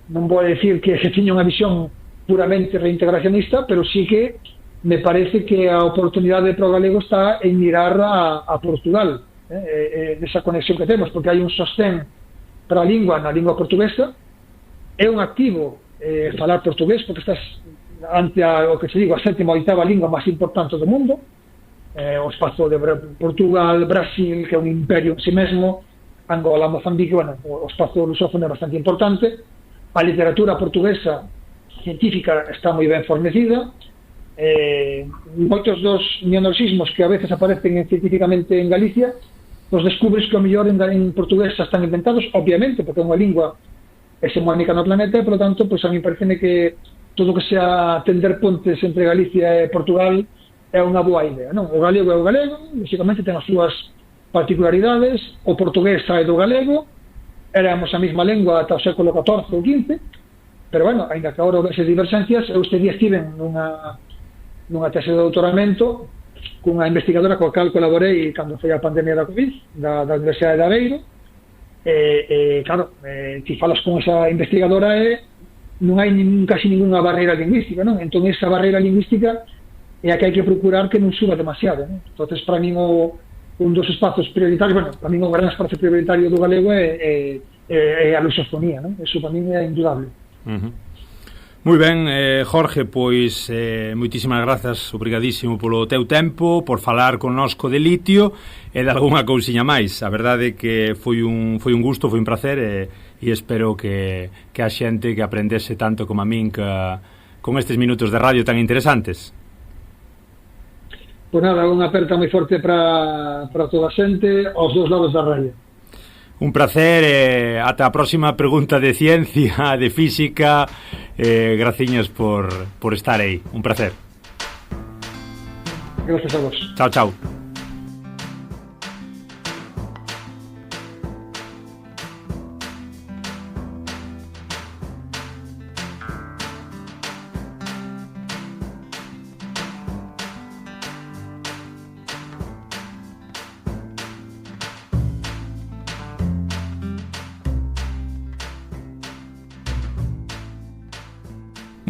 Non vou decir que tiña unha visión puramente reintegracionista, pero sí que me parece que a oportunidade para o galego está en mirar a Portugal, desa conexión que temos, porque hai un sostén para a lingua na lingua portuguesa, é un activo falar portugués, porque estás ante o que se digo, a sétima ou oitava lingua máis importante do mundo, o espazo de Portugal, Brasil, que é un imperio en si mesmo, Angola, Mozambique, bueno, o espazo lusófono é bastante importante, a literatura portuguesa científica está moi ben fornecida, moitos dos neoloxismos que a veces aparecen científicamente en Galicia, os descubres que o mellor en portugués xa están inventados, obviamente, porque é unha lingua hexemónica no planeta, e, por lo tanto, pois a mí parece que todo o que sea tender pontes entre Galicia e Portugal é unha boa idea, non? O galego é o galego, basicamente ten as súas particularidades, o portugués sae do galego, éramos a mesma lengua ata o século XIV ou XV, pero, bueno, ainda que agora houvese divergencias, eu este día estiven nunha tese de doutoramento cunha investigadora coa cal colaborei cando foi a pandemia da COVID, da Universidade de Aveiro, claro, ti falas con esa investigadora non hai casi ninguna barreira lingüística, non? Entón, esa barreira lingüística é a que hai que procurar que non suba demasiado, non? Entonces, para min, un dos espazos prioritarios, bueno, para min o gran espazo prioritario do galego é a lusofonía, non? Eso para min é indudable. Moi ben, Jorge, pois moitísimas grazas, obrigadísimo polo teu tempo, por falar connosco de litio e de algunha cousiña máis. A verdade é que foi un gusto, foi un placer e espero que a xente que aprendese tanto como a min con estes minutos de radio tan interesantes. Pois nada, unha aperta moi forte para toda a xente aos dous lados da radio. Un placer, ata a próxima pregunta de ciencia, de física, graciñas por estar aí, un placer. Gracias a vos. Chao, chao.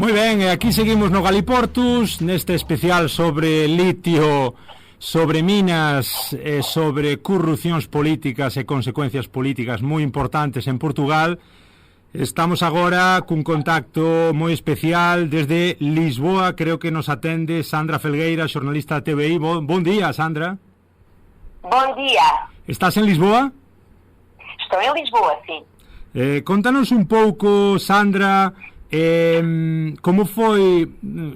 Moi ben, aquí seguimos no Galiportus, neste especial sobre litio, sobre minas, sobre corrupcións políticas e consecuencias políticas moi importantes en Portugal. Estamos agora cun contacto moi especial desde Lisboa, creo que nos atende Sandra Felgueira, xornalista da TVI. Bon día, Sandra. Bon día. Estás en Lisboa? Estou en Lisboa, sí. Contanos un pouco, Sandra, como foi,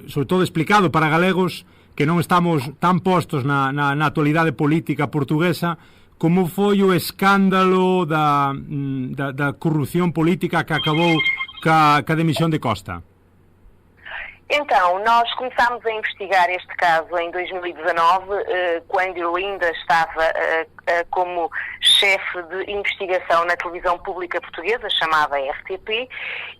sobre todo explicado para galegos que non estamos tan postos na actualidade política portuguesa, como foi o escándalo da corrupción política que acabou ca demisión de Costa? Então, nós começámos a investigar este caso em 2019, quando eu ainda estava como chefe de investigação na televisão pública portuguesa, chamada RTP,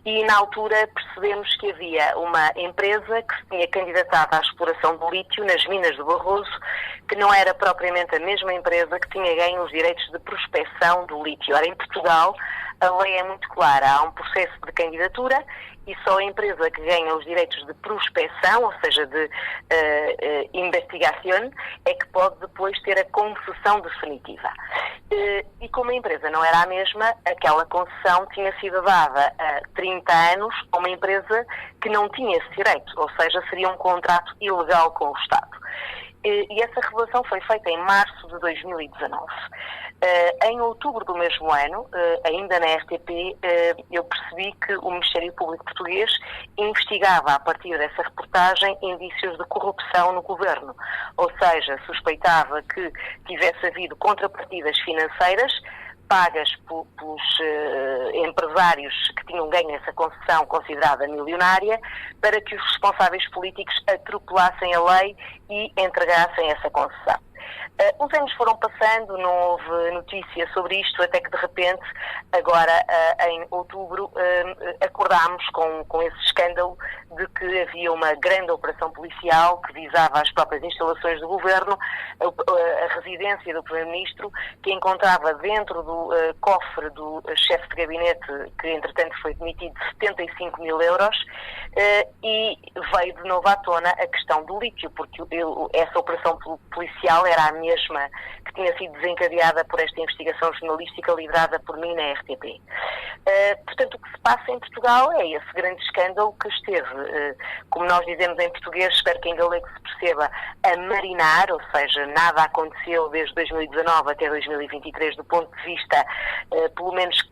e na altura percebemos que havia uma empresa que se tinha candidatado à exploração do lítio nas minas do Barroso, que não era propriamente a mesma empresa que tinha ganho os direitos de prospecção do lítio. Ora, em Portugal, a lei é muito clara, há um processo de candidatura e só a empresa que ganha os direitos de prospecção, ou seja, de investigação, é que pode depois ter a concessão definitiva. E como a empresa não era a mesma, aquela concessão tinha sido dada há 30 anos a uma empresa que não tinha esse direito, ou seja, seria um contrato ilegal com o Estado. E essa revelação foi feita em março de 2019. Em outubro do mesmo ano, ainda na RTP, eu percebi que o Ministério Público Português investigava, a partir dessa reportagem, indícios de corrupção no governo. Ou seja, suspeitava que tivesse havido contrapartidas financeiras pagas pelos empresários que tinham ganho essa concessão considerada milionária, para que os responsáveis políticos atropelassem a lei e entregassem essa concessão. Os anos foram passando, não houve notícia sobre isto, até que de repente, agora em outubro, acordámos com esse escândalo de que havia uma grande operação policial que visava as próprias instalações do governo, a residência do Primeiro-Ministro, que encontrava dentro do cofre do chefe de gabinete, que entretanto foi demitido, 75 mil euros, e veio de novo à tona a questão do lítio, porque essa operação policial era a mesma que tinha sido desencadeada por esta investigação jornalística liderada por mim na RTP. Portanto, o que se passa em Portugal é esse grande escândalo que esteve, como nós dizemos em português, espero que em galego se perceba, a marinar, ou seja, nada aconteceu desde 2019 até 2023 do ponto de vista, pelo menos,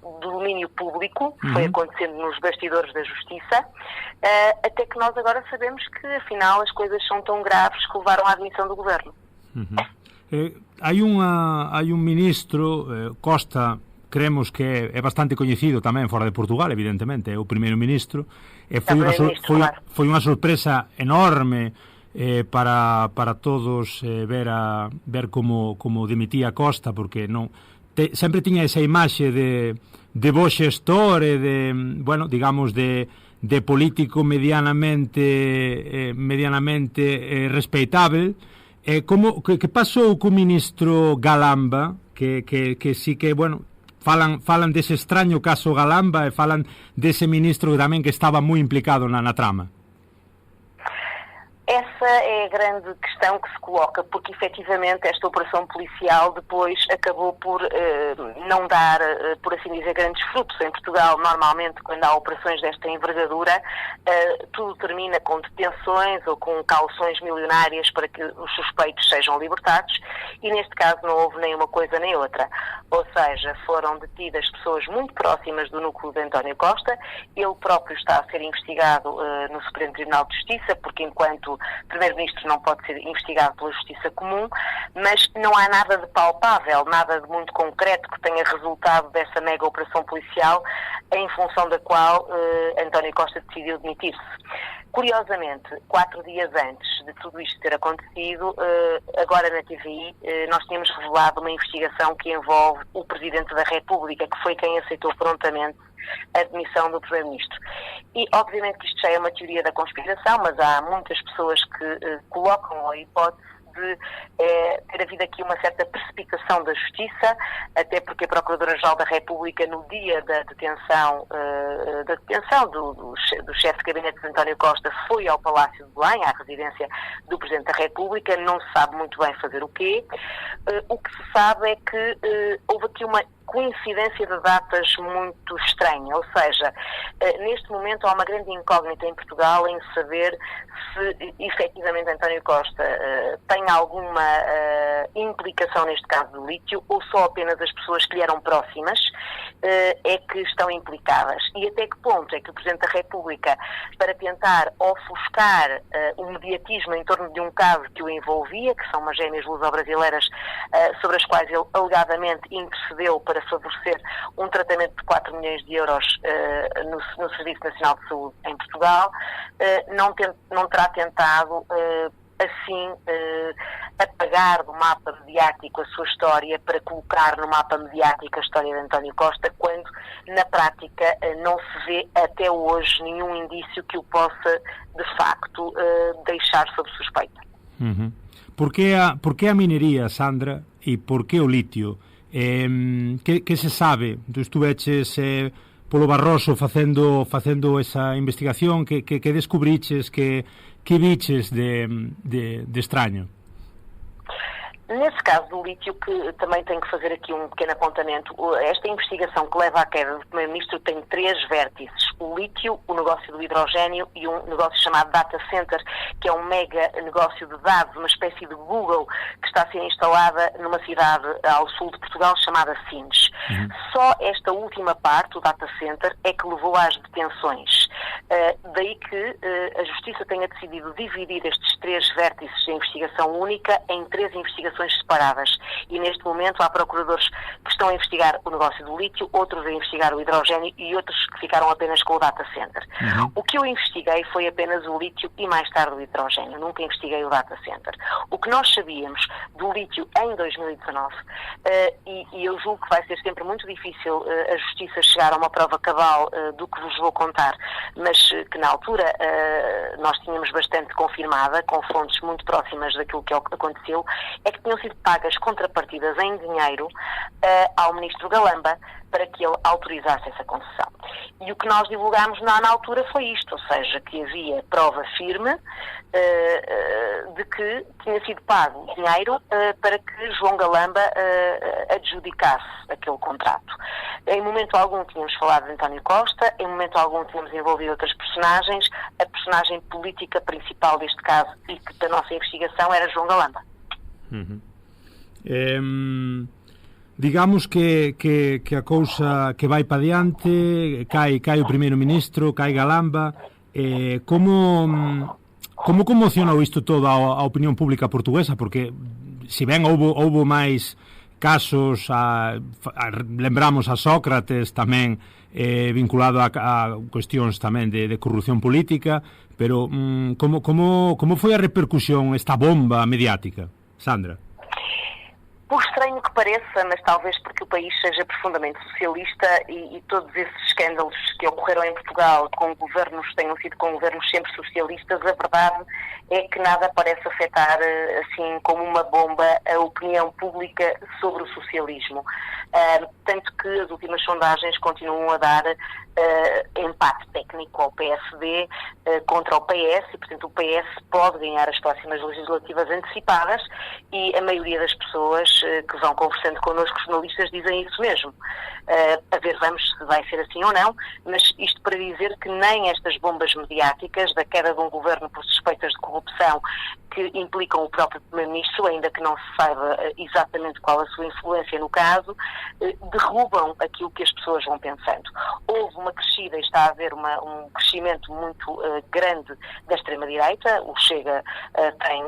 do domínio público, foi acontecendo nos bastidores da Justiça, até que nós agora sabemos que, afinal, as coisas são tão graves que levaram à admissão do Governo. Hai un ministro, Costa, creemos que é bastante coñecido tamén fora de Portugal, evidentemente, é o primeiro ministro, e foi unha sorpresa enorme para todos ver como dimitía Costa, porque non sempre tiña esa imaxe de bo xestor e de, bueno, digamos, de político medianamente respeitável. Que pasou co ministro Galamba, que sí que, bueno, falan dese extraño caso Galamba e falan dese ministro tamén que estaba moi implicado na trama? Essa é a grande questão que se coloca, porque efetivamente esta operação policial depois acabou por não dar, por assim dizer, grandes frutos. Em Portugal, normalmente, quando há operações desta envergadura, tudo termina com detenções ou com cauções milionárias para que os suspeitos sejam libertados, e neste caso não houve nem uma coisa nem outra. Ou seja, foram detidas pessoas muito próximas do núcleo de António Costa, ele próprio está a ser investigado no Supremo Tribunal de Justiça, porque enquanto Primeiro-Ministro não pode ser investigado pela Justiça Comum, mas não há nada de palpável, nada de muito concreto que tenha resultado dessa mega operação policial em função da qual António Costa decidiu demitir-se. Curiosamente, 4 dias antes de tudo isto ter acontecido, agora na TVI, nós tínhamos revelado uma investigação que envolve o Presidente da República, que foi quem aceitou prontamente a demissão do Primeiro-Ministro. E, obviamente, que isto já é uma teoria da conspiração, mas há muitas pessoas que colocam a hipótese de ter havido aqui uma certa precipitação da Justiça, até porque a Procuradora-Geral da República, no dia da detenção do chefe de gabinete de António Costa, foi ao Palácio de Belém, à residência do Presidente da República. Não se sabe muito bem fazer o quê. O que se sabe é que houve aqui uma coincidência de datas muito estranha, ou seja, neste momento há uma grande incógnita em Portugal em saber se efetivamente António Costa tem alguma implicação neste caso do lítio, ou só apenas as pessoas que lhe eram próximas é que estão implicadas. E até que ponto é que o Presidente da República, para tentar ofuscar o mediatismo em torno de um caso que o envolvia, que são umas gêmeas luso-brasileiras sobre as quais ele alegadamente intercedeu para favorecer um tratamento de 4 milhões de euros no Serviço Nacional de Saúde em Portugal, não terá tentado assim apagar do mapa mediático a sua história para colocar no mapa mediático a história de António Costa, quando na prática não se vê até hoje nenhum indício que o possa de facto deixar sob suspeita. Por que a minería, Sandra, e por que o litio? Que se sabe? Tu estuveches polo Barroso facendo esa investigación, que descubriches, que viches de extraño? Nesse caso do lítio, que também tenho que fazer aqui um pequeno apontamento, esta investigação que leva à queda do Primeiro-Ministro tem 3 vértices: o lítio, o negócio do hidrogênio e um negócio chamado Data Center, que é um mega negócio de dados, uma espécie de Google que está a ser instalada numa cidade ao sul de Portugal chamada Sines. Só esta última parte, o Data Center, é que levou às detenções. Daí que a Justiça tenha decidido dividir estes 3 vértices de investigação única em 3 investigações separadas, e neste momento há procuradores que estão a investigar o negócio do lítio, outros a investigar o hidrogênio e outros que ficaram apenas com o Data Center. O que eu investiguei foi apenas o lítio e mais tarde o hidrogênio, nunca investiguei o Data Center. O que nós sabíamos do lítio em 2019, e eu julgo que vai ser sempre muito difícil a Justiça chegar a uma prova cabal do que vos vou contar, mas que na altura nós tínhamos bastante confirmada, com fontes muito próximas daquilo que aconteceu, é que tinham sido pagas contrapartidas em dinheiro ao Ministro Galamba para que ele autorizasse essa concessão. E o que nós divulgámos na altura foi isto, ou seja, que havia prova firme de que tinha sido pago dinheiro para que João Galamba adjudicasse aquele contrato. Em momento algum tínhamos falado de António Costa, em momento algum tínhamos envolvido outras personagens. A personagem política principal deste caso e da nossa investigação era João Galamba. Digamos que a cousa que vai para diante, cai o primeiro-ministro, cai Galamba, como conmocionou isto todo a opinión pública portuguesa? Porque se ben houbo máis casos, lembramos a Sócrates tamén, vinculado a cuestións tamén de corrupción política, pero como foi a repercusión, esta bomba mediática, Sandra? Por estranho que pareça, mas talvez porque o país seja profundamente socialista e todos esses escândalos que ocorreram em Portugal tenham sido com governos sempre socialistas, a verdade é que nada parece afetar, assim como uma bomba, a opinião pública sobre o socialismo. Tanto que as últimas sondagens continuam a dar empate técnico ao PSD contra o PS, e portanto o PS pode ganhar as próximas legislativas antecipadas, e a maioria das pessoas que vão conversando connosco, jornalistas, dizem isso mesmo. A ver, vamos se vai ser assim ou não, mas isto para dizer que nem estas bombas mediáticas da queda de um governo por suspeitas de corrupção que implicam o próprio Primeiro-Ministro, ainda que não se saiba exatamente qual a sua influência no caso, derrubam aquilo que as pessoas vão pensando. Houve uma crescida e está a haver um crescimento muito grande da extrema-direita. O Chega tem,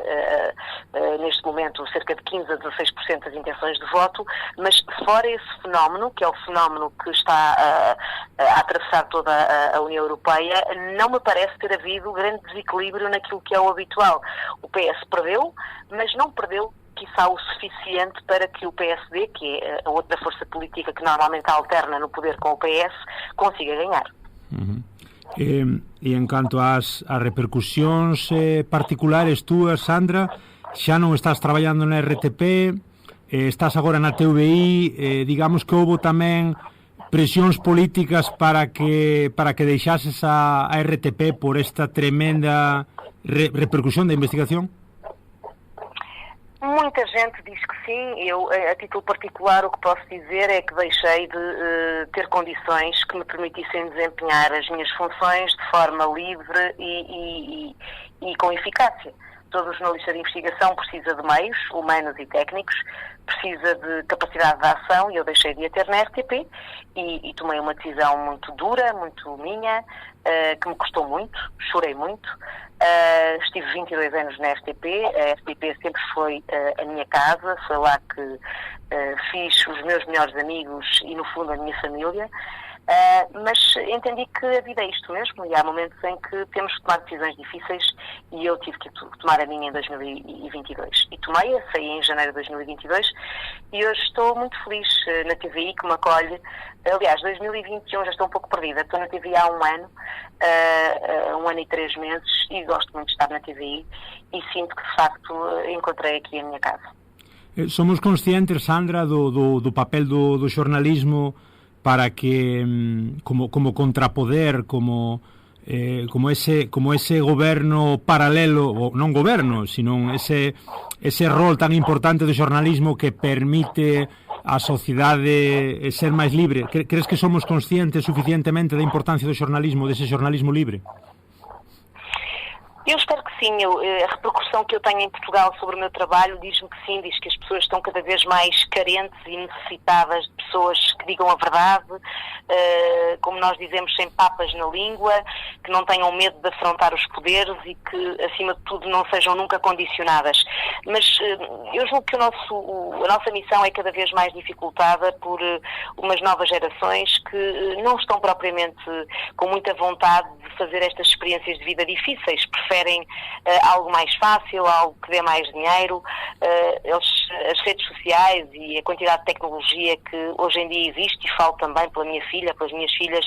neste momento, cerca de 15% a 16% das intenções de voto, mas fora esse fenómeno, que é o fenómeno que está a atravessar toda a União Europeia, não me parece ter havido grande desequilíbrio naquilo que é o habitual. O PS perdeu, mas não perdeu, quiçá, o suficiente para que o PSD, que é a outra força política que normalmente alterna no poder com o PS, consiga ganhar. E en canto ás repercusións particulares túas, Sandra, xa non estás traballando na RTP, estás agora na TVI, digamos que houbo tamén presións políticas para que deixases a RTP por esta tremenda repercusión da investigación? Muita gente diz que sim. Eu, a título particular, o que posso dizer é que deixei de ter condições que me permitissem desempenhar as minhas funções de forma livre e com eficácia. Todo jornalista de investigação precisa de meios humanos e técnicos, precisa de capacidade de ação, e eu deixei de a ter na RTP e tomei uma decisão muito dura, muito minha, que me custou muito, chorei muito. Estive 22 anos na RTP, a RTP sempre foi a minha casa, foi lá que fiz os meus melhores amigos e, no fundo, a minha família. Mas entendi que a vida é isto mesmo, e há momentos em que temos que tomar decisões difíceis, e eu tive que tomar a minha em 2022. E tomei-a, saí em janeiro de 2022, e hoje estou muito feliz na TVI, que me acolhe. Aliás, 2021 já estou um pouco perdida, estou na TVI há um ano e 3 meses, e gosto muito de estar na TVI, e sinto que, de facto, encontrei aqui a minha casa. Somos conscientes, Sandra, do papel do xornalismo para que como contrapoder, como ese goberno paralelo, ou non goberno, sino ese rol tan importante do xornalismo que permite a sociedade ser máis libre. Crees que somos conscientes suficientemente da importancia do xornalismo, dese xornalismo libre? Eu espero que sim. A repercussão que eu tenho em Portugal sobre o meu trabalho diz-me que sim, diz que as pessoas estão cada vez mais carentes e necessitadas de pessoas que digam a verdade, como nós dizemos, sem papas na língua, que não tenham medo de afrontar os poderes e que, acima de tudo, não sejam nunca condicionadas. Mas eu julgo que a nossa missão é cada vez mais dificultada por umas novas gerações que não estão propriamente com muita vontade de fazer estas experiências de vida difíceis. Preferem algo mais fácil, algo que dê mais dinheiro. As redes sociais e a quantidade de tecnologia que hoje em dia existe, e falo também pela minha filha, pelas minhas filhas,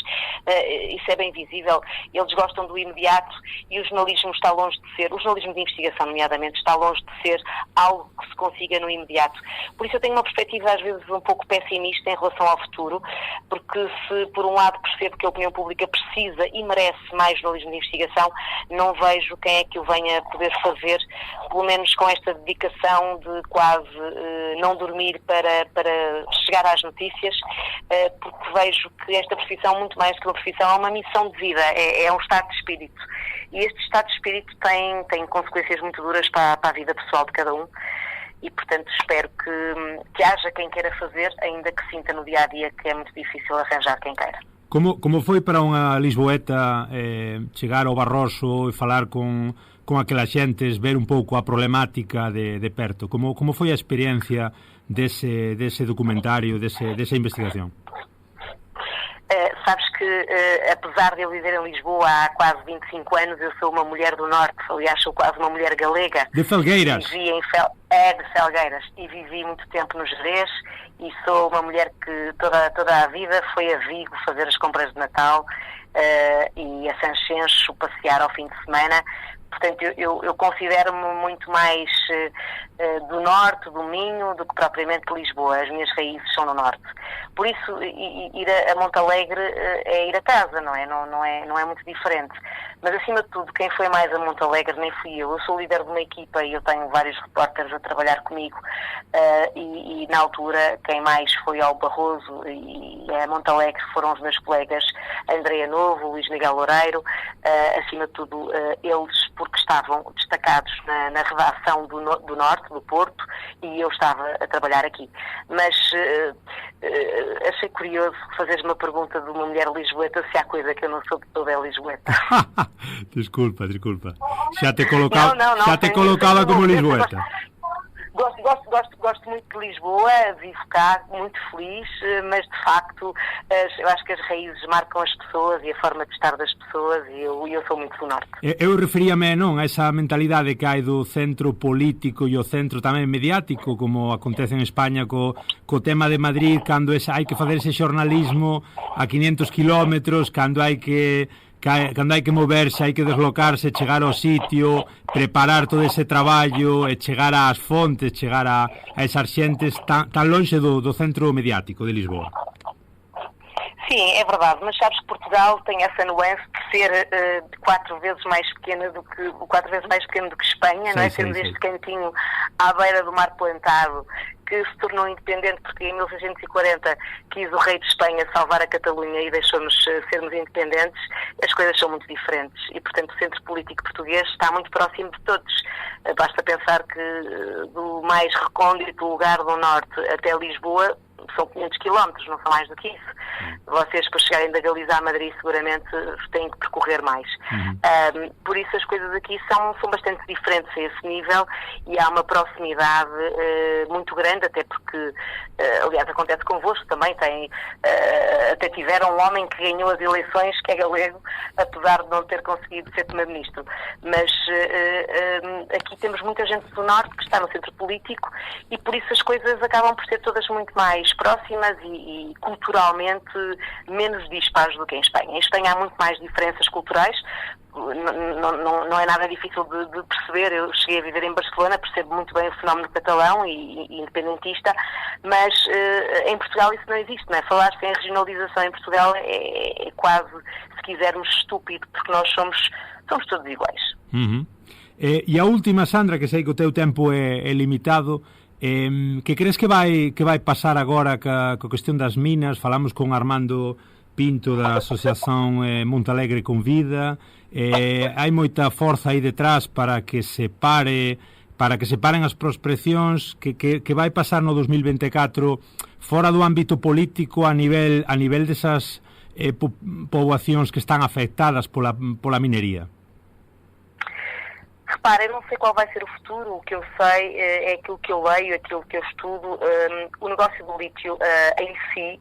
isso é bem visível. Eles gostam do imediato e o jornalismo está longe de ser, o jornalismo de investigação, nomeadamente, está longe de ser algo que se consiga no imediato. Por isso eu tenho uma perspectiva às vezes um pouco pessimista em relação ao futuro, porque se por um lado percebo que a opinião pública precisa e merece mais jornalismo de investigação, não vejo quem é que o venha poder fazer, pelo menos com esta dedicação de quase não dormir para chegar às notícias, porque vejo que esta profissão, muito mais que uma profissão, é uma missão de vida, é um estado de espírito. E este estado de espírito tem consequências muito duras para a vida pessoal de cada um. E, portanto, espero que haja quem queira fazer, ainda que sinta no dia-a-dia que é muito difícil arranjar quem queira. Como foi para unha lisboeta chegar ao Barroso e falar con aquelas xentes, ver un pouco a problemática de perto? Como foi a experiencia dese documentario, desa investigación? Sabes que, apesar de eu viver em Lisboa há quase 25 anos, eu sou uma mulher do Norte, aliás, sou quase uma mulher galega. De Felgueiras? Vivi de Felgueiras, e vivi muito tempo no Gerês, e sou uma mulher que toda a vida foi a Vigo fazer as compras de Natal e a Sanxenxo passear ao fim de semana. Portanto, eu considero-me muito mais do Norte, do Minho, do que propriamente de Lisboa. As minhas raízes são no Norte. Por isso, ir a Montalegre é ir a casa, não é muito diferente. Mas, acima de tudo, quem foi mais a Montalegre nem fui eu. Eu sou líder de uma equipa e eu tenho vários repórteres a trabalhar comigo. E na altura, quem mais foi ao Barroso e a Montalegre foram os meus colegas Andréa Novo, Luís Miguel Loureiro. Acima de tudo, eles, porque estavam destacados na redação do Norte, do Porto, e eu estava a trabalhar aqui. Mas achei curioso fazeres uma pergunta de uma mulher lisboeta, se há coisa que eu não sou de toda é lisboeta. Desculpa. Já te colocava como lisboeta. Gosto muito de Lisboa, vivo cá, muito feliz, mas de facto eu acho que as raízes marcam as pessoas e a forma de estar das pessoas, e eu sou muito do Norte. Eu referíame non a esa mentalidade que hai do centro político e o centro tamén mediático, como acontece en España co tema de Madrid, cando hai que fazer ese xornalismo a 500 kilómetros, cando hai que moverse, hai que deslocarse, chegar ao sitio, preparar todo ese traballo e chegar ás fontes, chegar a esas xentes tan longe do centro mediático de Lisboa. Sim, é verdade, mas sabes que Portugal tem essa nuance de ser 4 vezes mais pequeno do que Espanha, não é? Temos este cantinho à beira do mar plantado, que se tornou independente porque em 1640 quis o rei de Espanha salvar a Catalunha e deixou-nos sermos independentes. As coisas são muito diferentes e, portanto, o centro político português está muito próximo de todos. Basta pensar que do mais recôndito lugar do Norte até Lisboa são 500 quilómetros, não são mais do que isso. Vocês, para chegarem da Galiza a Madrid, seguramente têm que percorrer mais. Por isso, as coisas aqui são bastante diferentes a esse nível e há uma proximidade muito grande, até porque, aliás, acontece convosco também, até tiveram um homem que ganhou as eleições, que é galego, apesar de não ter conseguido ser primeiro-ministro. Mas aqui temos muita gente do Norte que está no centro político e por isso as coisas acabam por ser todas muito mais próximas e culturalmente menos dispares do que em Espanha. Em Espanha há muito mais diferenças culturais, não é nada difícil de perceber. Eu cheguei a viver em Barcelona, percebo muito bem o fenómeno catalão e independentista, mas em Portugal isso não existe, não é? Falar-se em regionalização em Portugal é quase, se quisermos, estúpido, porque nós somos todos iguais. Uhum. E a última, Sandra, que sei que o teu tempo é limitado, que crees que vai pasar agora ca cuestión das minas? Falamos con Armando Pinto da Asociación Montalegre con Vida. Hai moita forza aí detrás para que se paren as prospeccións. Que vai pasar no 2024 fora do ámbito político a nivel desas poboacións que están afectadas pola minería? Repara, eu não sei qual vai ser o futuro. O que eu sei é aquilo que eu leio, aquilo que eu estudo. O negócio do lítio em si,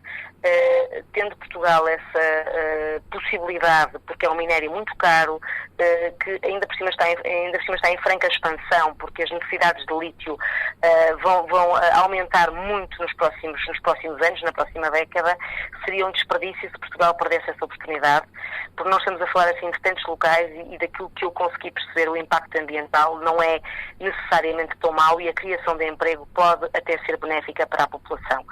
tendo Portugal essa possibilidade, porque é um minério muito caro, que ainda por cima está em franca expansão, porque as necessidades de lítio vão aumentar muito nos próximos anos, na próxima década. Seria um desperdício se Portugal perdesse essa oportunidade, porque nós estamos a falar assim de tantos locais e daquilo que eu consegui perceber, o impacto ambiental não é necessariamente tão mau e a criação de emprego pode até ser benéfica para a população.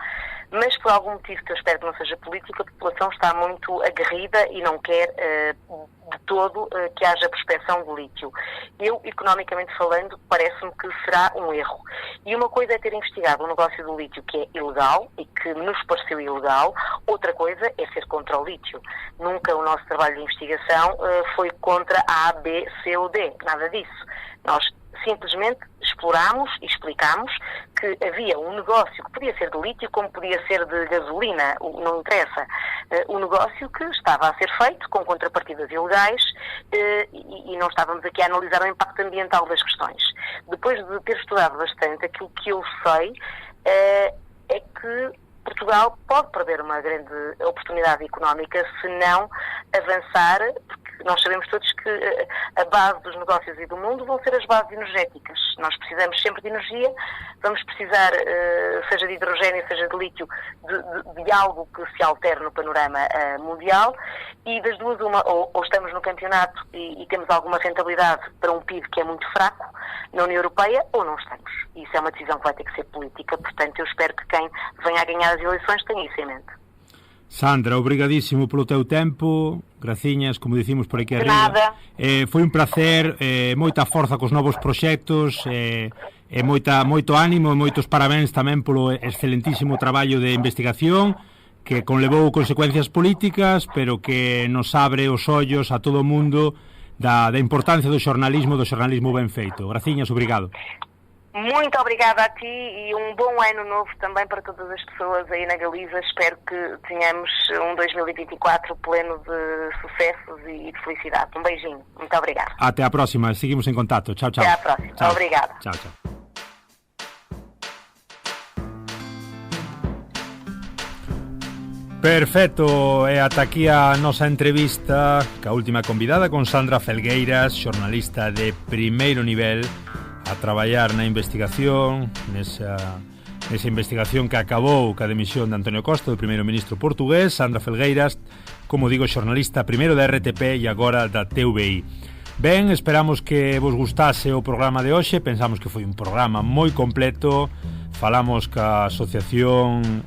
Mas por algum motivo que eu espero que não seja político, a população está muito aguerrida e não quer de todo que haja prospecção de lítio. Eu, economicamente falando, parece-me que será um erro. E uma coisa é ter investigado o negócio do lítio, que é ilegal e que nos pareceu ilegal. Outra coisa é ser contra o lítio. Nunca o nosso trabalho de investigação foi contra A, B, C ou D. Nada disso. Nós simplesmente explorámos e explicámos que havia um negócio que podia ser de lítio como podia ser de gasolina, não interessa. Um negócio que estava a ser feito com contrapartidas ilegais e não estávamos aqui a analisar o impacto ambiental das questões. Depois de ter estudado bastante, aquilo que eu sei é que Portugal pode perder uma grande oportunidade económica se não avançar, porque nós sabemos todos que a base dos negócios e do mundo vão ser as bases energéticas. Nós precisamos sempre de energia, vamos precisar, seja de hidrogênio, seja de lítio, de algo que se altere no panorama mundial, e das duas uma, ou estamos no campeonato e temos alguma rentabilidade para um PIB que é muito fraco na União Europeia, ou não estamos. Isso é uma decisão que vai ter que ser política, portanto eu espero que quem venha a ganhar as eleições tenha isso em mente. Sandra, obrigadísimo polo teu tempo, graciñas, como dicimos por aquí arriba. Nada. Foi un placer, moita forza cos novos proxectos, moito ánimo e moitos parabéns tamén polo excelentísimo traballo de investigación que conlevou consecuencias políticas, pero que nos abre os ollos a todo o mundo da importancia do xornalismo ben feito. Graciñas, obrigado. Muito obrigada a ti e um bom ano novo também para todas as pessoas aí na Galiza. Espero que tenhamos um 2024 pleno de sucessos e de felicidade. Um beijinho. Muito obrigada. Até à próxima. Seguimos em contato. Tchau, tchau. Até à próxima. Tchau. Obrigada. Tchau, tchau. Perfecto, e ata aquí a nosa entrevista ca última convidada con Sandra Felgueiras, xornalista de primeiro nivel, a traballar na investigación, nesa investigación que acabou ca demisión de Antonio Costa, do primeiro ministro portugués. Sandra Felgueiras, como digo, xornalista primeiro da RTP e agora da TVI. Ben, esperamos que vos gustase o programa de hoxe. Pensamos que foi un programa moi completo. Falamos ca asociación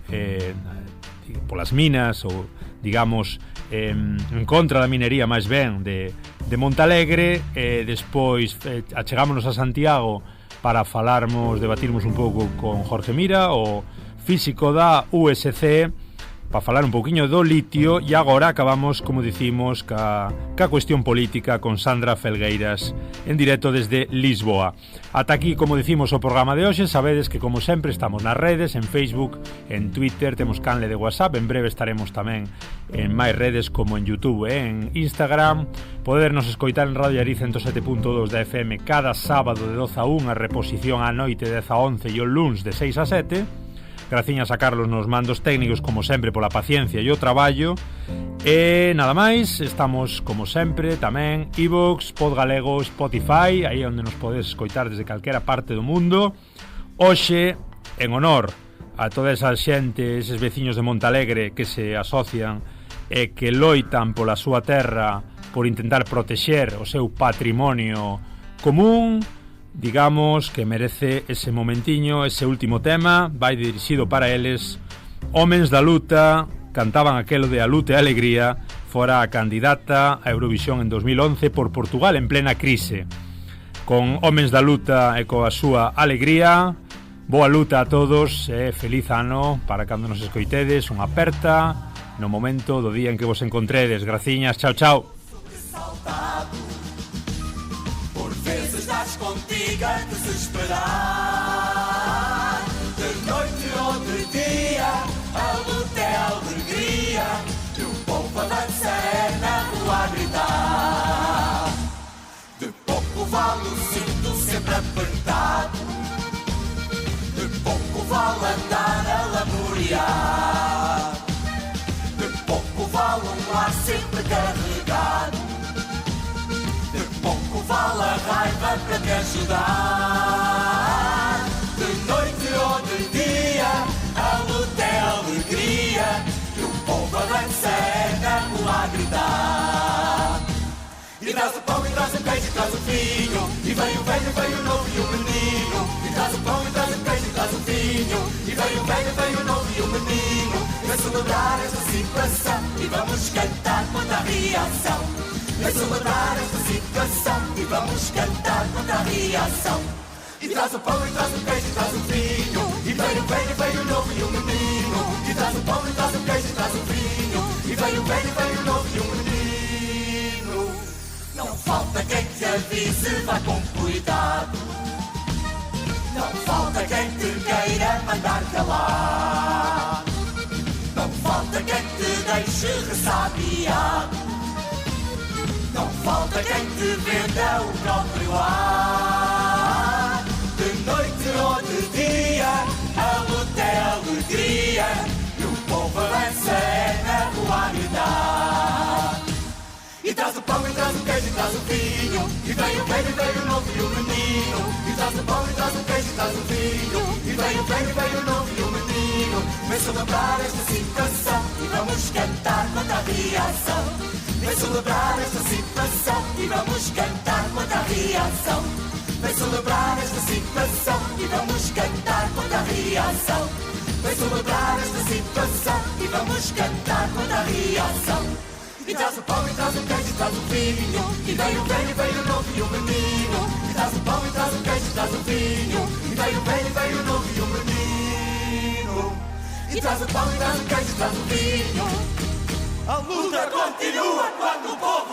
polas minas, ou digamos en contra da minería máis ben de Montalegre. Despois achegámonos a Santiago para debatirmos un pouco con Jorge Mira, o físico da USC, para falar un pouquiño do litio, e agora acabamos, como dicimos, ca cuestión política con Sandra Felgueiras en directo desde Lisboa. Ata aquí, como dicimos, o programa de hoxe. Sabedes que, como sempre, estamos nas redes, en Facebook, en Twitter, temos canle de WhatsApp, en breve estaremos tamén en máis redes como en YouTube e en Instagram. Podernos escoitar en Radio Arí 107.2 da FM cada sábado de 12 a 1, a reposición á noite de 10 a 11 e o luns de 6 a 7. Graciñas a Carlos nos mandos técnicos, como sempre, pola paciencia e o traballo. E nada máis, estamos como sempre tamén iVoox, Podgalego, Spotify, aí onde nos podes escoitar desde calquera parte do mundo. Hoxe, en honor a toda esa xente, eses veciños de Montalegre que se asocian e que loitan pola súa terra por intentar protexer o seu patrimonio común, digamos que merece ese momentiño, ese último tema, vai dirixido para eles. Homens da Luta cantaban aquelo de A Luta e a Alegría, fora a candidata a Eurovisión en 2011 por Portugal en plena crise. Con Homens da Luta e coa súa alegría, boa luta a todos e feliz ano para cando nos escoitedes, unha aperta no momento do día en que vos encontredes. Graciñas, chao, chao. Por vezes das contigo antes de esperar, de noite ou de dia, a luta é a alegria, e o povo a dança é na rua a gritar. De pouco vale o cinto sempre apertado, de pouco vale andar a laborear, de pouco vale um ar sempre carregado, de pouco vale a raiva para te ajudar. De noite ou de dia, a luta é a alegria, e o povo a dança é na rua a gritar. E traz o pão, e traz o queijo, e traz o vinho, e vem o velho, vem o novo e o menino. E traz o pão, e traz o queijo, e traz o vinho, e vem o velho, vem o novo e o menino. Vem celebrar esta situação e vamos cantar contra a reação. Vem celebrar esta situação e vamos cantar contra a reação. E traz o pão, e traz o queijo, e traz o vinho, e vem o velho, vem o novo e o menino. E traz o pão, e traz o queijo, e traz o vinho, e vem o velho, vem o novo e o menino. Não falta quem te avise, vá com cuidado. Não falta quem te queira mandar calar. Não falta quem te deixe ressabiado. Não falta quem te venda o próprio ar. De noite ou de dia, a luta é a alegria, e o povo avança é na rua a gritar. E traz o pão, e traz o queijo, e traz o vinho, e vem o velho, vem o novo e o menino. E traz o pão, e traz o queijo, e traz o vinho, e vem o velho, vem o novo e o menino. Vem celebrar esta situação e vamos cantar contra a reação. Vem celebrar esta situação e vamos cantar contra a reação. Vem celebrar esta situação e vamos cantar contra a reação. Vem celebrar esta situação e vamos cantar contra a reação. E traz o pão, e traz o queijo, e traz o vinho, e vem o velho, vem o novo e o menino. E traz o pão, e traz o queijo, e traz o vinho, e vem o velho, vem o novo e o menino. E traz o pão, e traz o queijo, e traz o vinho. A luta continua quando o povo